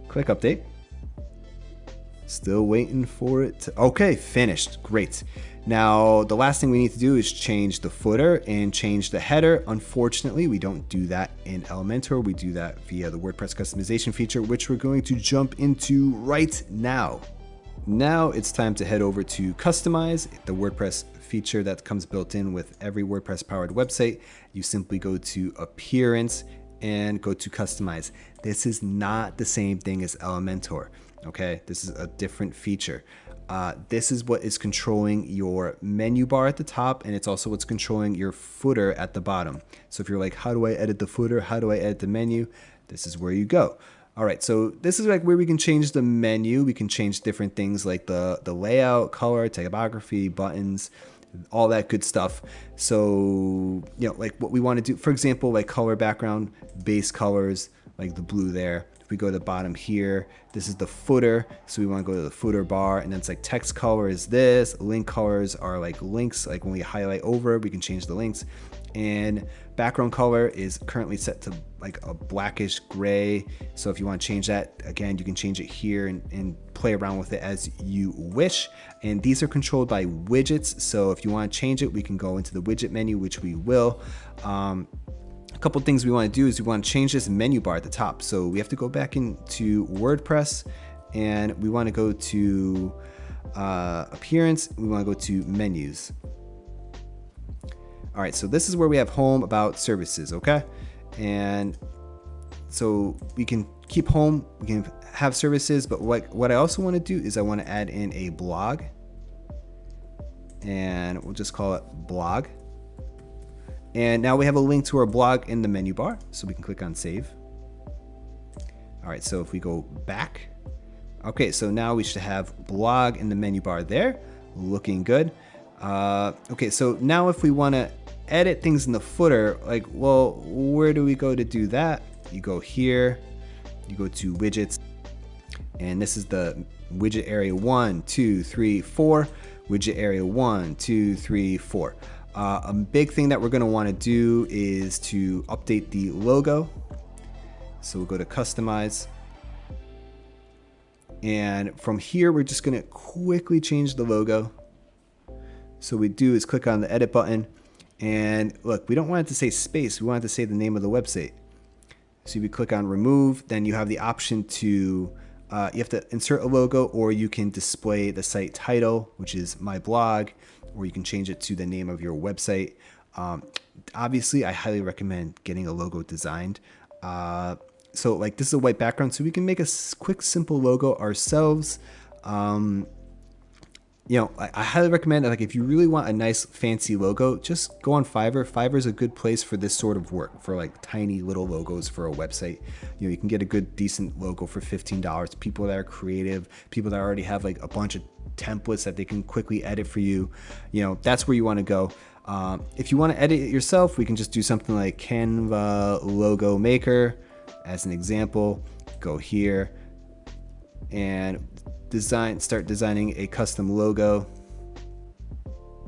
click update. Still waiting for it to, okay, finished, great. Now, the last thing we need to do is change the footer and change the header. Unfortunately, we don't do that in Elementor. We do that via the WordPress customization feature, which we're going to jump into right now. Now it's time to head over to Customize, the WordPress feature that comes built in with every WordPress powered website. You simply go to Appearance and go to Customize. This is not the same thing as Elementor. Okay, this is a different feature. This is what is controlling your menu bar at the top, and it's also what's controlling your footer at the bottom. So if you're like, how do I edit the footer? How do I edit the menu? This is where you go. All right, so this is like where we can change the menu. We can change different things like the layout, color, typography, buttons, all that good stuff. So, like what we want to do, for example, like color background, base colors, like the blue there. If we go to the bottom here, this is the footer. So we want to go to the footer bar, and then it's like text color is this, link colors are like links. Like when we highlight over, we can change the links. And background color is currently set to like a blackish gray. So if you want to change that, again, you can change it here and play around with it as you wish. And these are controlled by widgets. So if you want to change it, we can go into the widget menu, which we will. A couple things we want to do is we want to change this menu bar at the top. So we have to go back into WordPress, and we want to go to Appearance. We want to go to Menus. All right, so this is where we have Home, About, Services, okay? And so we can keep home, we can have services, but what I also want to do is I want to add in a blog, and we'll just call it blog. And now we have a link to our blog in the menu bar, so we can click on save. All right, so if we go back, okay, so now we should have blog in the menu bar there, looking good. Okay, so now if we want to edit things in the footer, like, well, where do we go to do that? You go here, you go to widgets, and this is the widget area 1, 2, 3, 4, widget area 1, 2, 3, 4. A big thing that we're going to want to do is to update the logo. So we'll go to Customize. And from here, we're just going to quickly change the logo. So what we do is click on the edit button. And look, we don't want it to say space. We want it to say the name of the website. So if you click on remove, then you have the option to, you have to insert a logo, or you can display the site title, which is my blog, or you can change it to the name of your website. Obviously, I highly recommend getting a logo designed. So like this is a white background, so we can make a quick, simple logo ourselves. I highly recommend, like, if you really want a nice fancy logo, just go on Fiverr. Fiverr is a good place for this sort of work, for like tiny little logos for a website. You can get a good, decent logo for $15. People that are creative, people that already have like a bunch of templates that they can quickly edit for you, that's where you want to go. If you want to edit it yourself, we can just do something like Canva Logo Maker as an example. Go here and start designing a custom logo.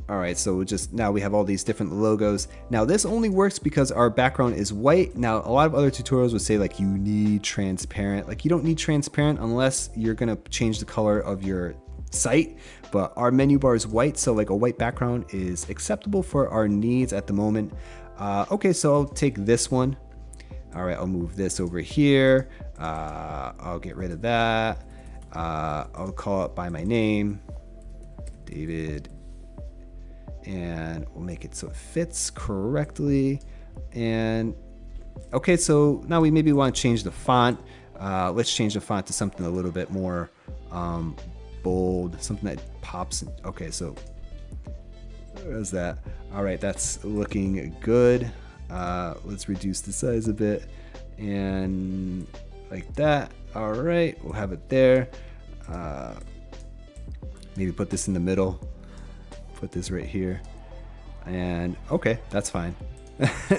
All right, so now we have all these different logos. Now this only works because our background is white. Now a lot of other tutorials would say like you need transparent. Like you don't need transparent unless you're gonna change the color of your site, but our menu bar is white, so like a white background is acceptable for our needs at the moment. Okay, so I'll take this one. All right, I'll move this over here. I'll get rid of that. I'll call it by my name, David, and we'll make it so it fits correctly. And okay, so now we maybe want to change the font. Let's change the font to something a little bit more bold, something that pops. Okay, so there's that. All right, that's looking good. Let's reduce the size a bit and like that. All right, we'll have it there. Maybe put this in the middle. Put this right here. And okay, that's fine.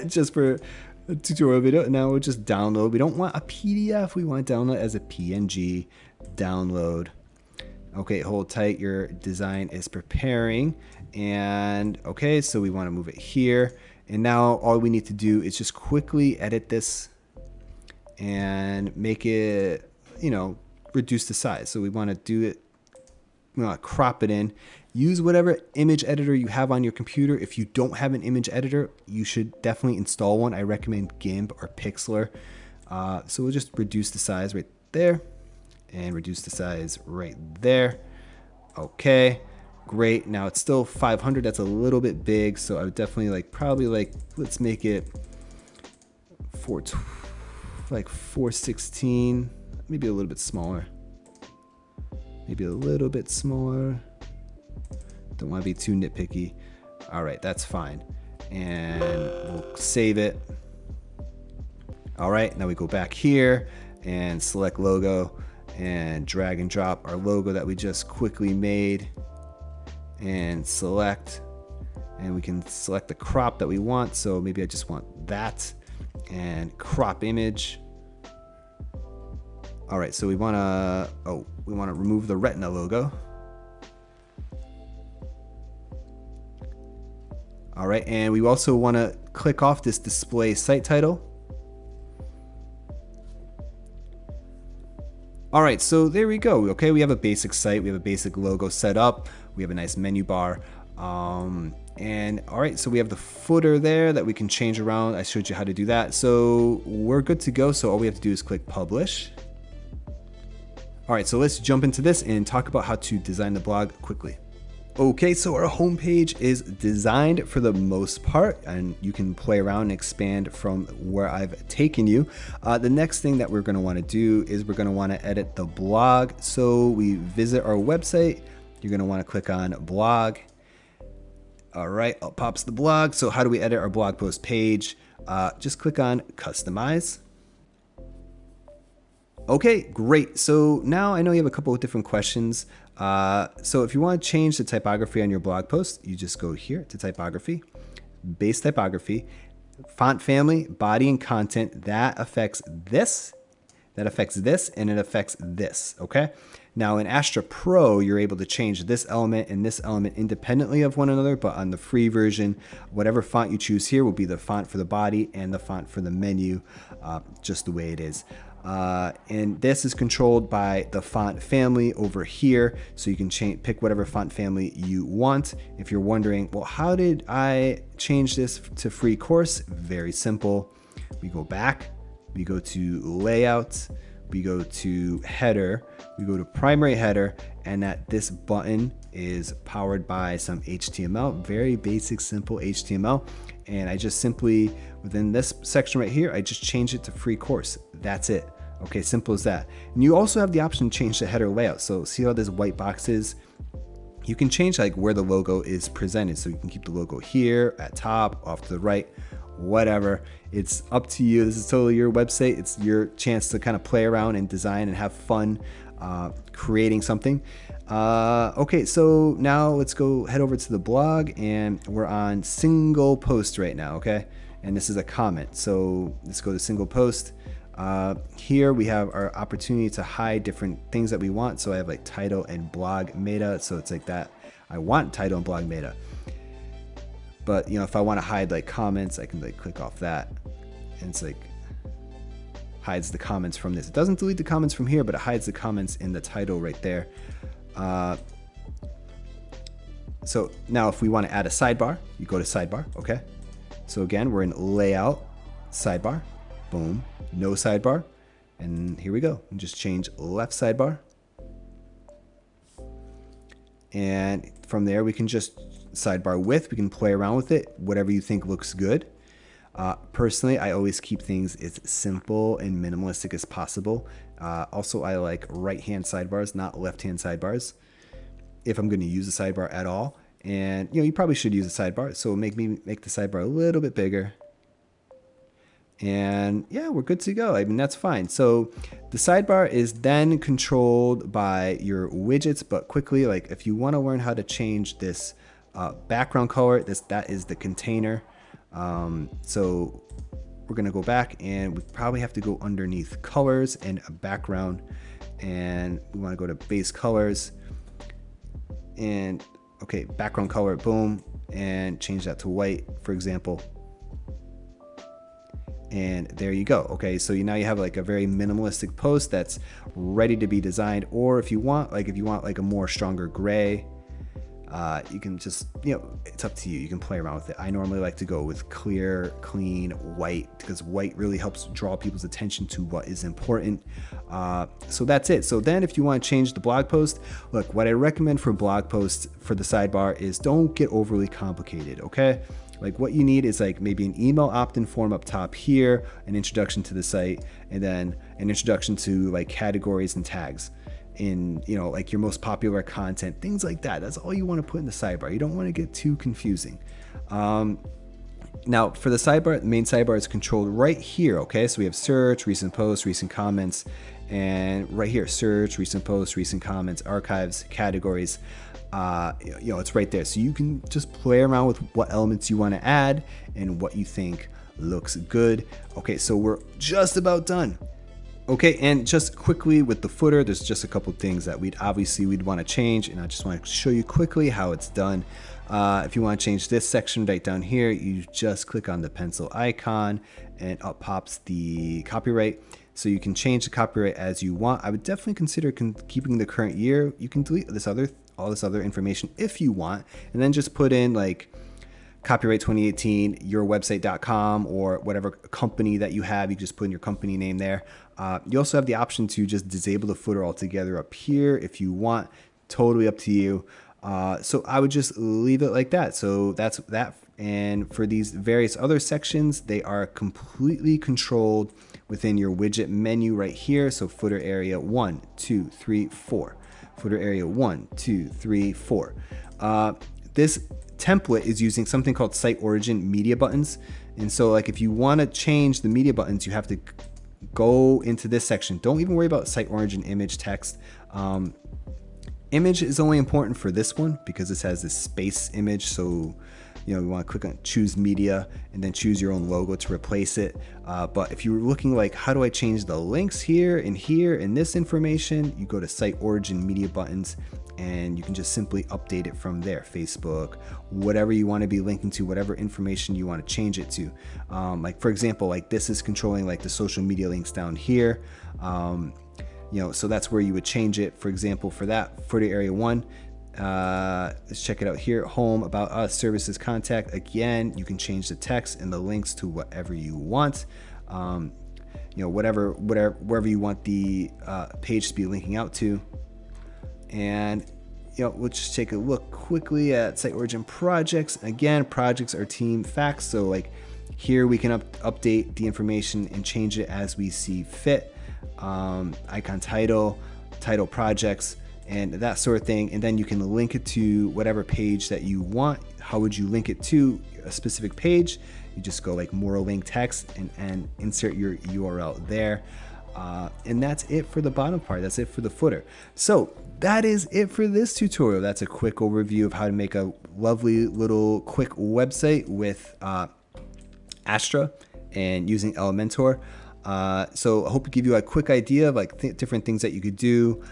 Just for a tutorial video. Now we'll just download. We don't want a PDF. We want to download as a PNG. Download. Okay, hold tight. Your design is preparing. And okay, so we want to move it here. And now all we need to do is just quickly edit this and make it, you know, reduce the size. So we want to do it, we want to crop it in. Use whatever image editor you have on your computer. If you don't have an image editor, you should definitely install one. I recommend GIMP or Pixlr. So we'll just reduce the size right there and reduce the size right there. Okay, great. Now it's still 500. That's a little bit big. So I would definitely let's make it 416, maybe a little bit smaller. Maybe a little bit smaller. Don't want to be too nitpicky. All right, that's fine. And we'll save it. All right, now we go back here and select logo and drag and drop our logo that we just quickly made and select. And we can select the crop that we want. So maybe I just want that and crop image. All right, so we want to remove the retina logo. All right, and we also want to click off this display site title. All right, so there we go. Okay, we have a basic site. We have a basic logo set up. We have a nice menu bar. And all right, so we have the footer there that we can change around. I showed you how to do that. So we're good to go. So all we have to do is click publish. All right, so let's jump into this and talk about how to design the blog quickly. Okay, so our homepage is designed for the most part, and you can play around and expand from where I've taken you. The next thing that we're going to want to do is we're going to want to edit the blog. So we visit our website. You're going to want to click on blog. All right, up pops the blog. So how do we edit our blog post page? Just click on customize. Okay, great. So now I know you have a couple of different questions. So if you want to change the typography on your blog post, you just go here to typography, base typography, font family, body and content. That affects this, and it affects this, okay? Now in Astra Pro, you're able to change this element and this element independently of one another, but on the free version, whatever font you choose here will be the font for the body and the font for the menu, just the way it is. And this is controlled by the font family over here. So you can pick whatever font family you want. If you're wondering, well, how did I change this to free course? Very simple. We go back, we go to layout, we go to header, we go to primary header, and this button is powered by some HTML, very basic, simple HTML. And I just simply, within this section right here, I just change it to free course. That's it. Okay, simple as that. And you also have the option to change the header layout. So see how this white box is? You can change like where the logo is presented. So you can keep the logo here, at top, off to the right, whatever. It's up to you. This is totally your website. It's your chance to kind of play around and design and have fun creating something. Okay, so now let's go head over to the blog, and we're on single post right now, okay? And this is a comment. So let's go to single post. Here we have our opportunity to hide different things that we want. So I have like title and blog meta. So it's like that. I want title and blog meta. But you know, if I want to hide like comments, I can like click off that, and it's like hides the comments from this. It doesn't delete the comments from here, but it hides the comments in the title right there. So now if we want to add a sidebar, you go to sidebar, okay? So again, we're in layout, sidebar, boom, no sidebar. And here we go. And just change left sidebar. And from there, we can just sidebar width. We can play around with it, whatever you think looks good. Personally, I always keep things as simple and minimalistic as possible. Also, I like right-hand sidebars, not left-hand sidebars, if I'm going to use a sidebar at all. And you know, you probably should use a sidebar. So make the sidebar a little bit bigger. And yeah, we're good to go. I mean, that's fine. So the sidebar is then controlled by your widgets, but quickly, like if you want to learn how to change this background color, that is the container. So we're going to go back, and we probably have to go underneath colors and a background, and we want to go to base colors, and okay, background color, boom, and change that to white, for example. And there you go. Okay, so now you have like a very minimalistic post that's ready to be designed. Or if you want like a more stronger gray, you can just, you know, it's up to you. You can play around with it. I normally like to go with clear, clean, white, because white really helps draw people's attention to what is important. So that's it. So then if you want to change the blog post, look, what I recommend for blog posts for the sidebar is don't get overly complicated, okay? Like what you need is like maybe an email opt-in form up top here, an introduction to the site, and then an introduction to like categories and tags in, you know, like your most popular content, things like that. That's all you want to put in the sidebar. You don't want to get too confusing. Now for the sidebar, the main sidebar is controlled right here. Okay, so we have search, recent posts, recent comments, and right here, search, recent posts, recent comments, archives, categories. You know, it's right there. So you can just play around with what elements you want to add and what you think looks good. Okay, so we're just about done. Okay, and just quickly with the footer, there's just a couple things that we'd want to change, and I just want to show you quickly how it's done. If you want to change this section right down here, you just click on the pencil icon and up pops the copyright. So you can change the copyright as you want. I would definitely consider keeping the current year. You can delete all this other information if you want, and then just put in like copyright 2018, yourwebsite.com, or whatever company that you have. You just put in your company name there. You also have the option to just disable the footer altogether up here if you want. Totally up to you. So I would just leave it like that. So that's that. And for these various other sections, they are completely controlled within your widget menu right here. So footer area 1, 2, 3, 4. Footer area 1, 2, 3, 4. This template is using something called site origin media buttons. And so like if you want to change the media buttons, you have to go into this section. Don't even worry about site origin image text. Image is only important for this one because this has this space image. So, you know, you want to click on choose media and then choose your own logo to replace it. But if you were looking like, how do I change the links here and this information, you go to site origin media buttons and you can just simply update it from there. Facebook, whatever you want to be linking to, whatever information you want to change it to. Like for example, like this is controlling like the social media links down here. You know, so that's where you would change it. For example, for that footer area 1, let's check it out here. Home, about us, services, contact. Again, you can change the text and the links to whatever you want. You know, wherever you want the page to be linking out to. And you know, we'll just take a look quickly at site origin projects. Again, projects are team facts. So like here we can update the information and change it as we see fit. Icon title projects, and that sort of thing. And then you can link it to whatever page that you want. How would you link it to a specific page? You just go like more link text and insert your URL there. And that's it for the bottom part. That's it for the footer. So that is it for this tutorial. That's a quick overview of how to make a lovely little quick website with Astra and using Elementor. So I hope to give you a quick idea of like different things that you could do.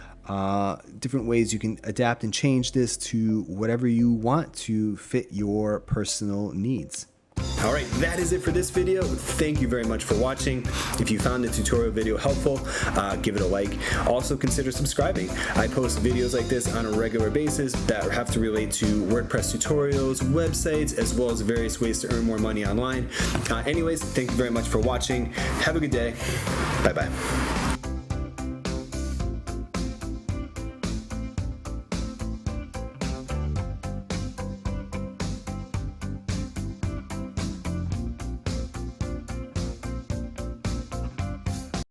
different ways you can adapt and change this to whatever you want to fit your personal needs. All right, that is it for this video. Thank you very much for watching. If you found the tutorial video helpful, give it a like. Also consider subscribing. I post videos like this on a regular basis that have to relate to WordPress tutorials, websites, as well as various ways to earn more money online. Anyways, thank you very much for watching. Have a good day. Bye-bye.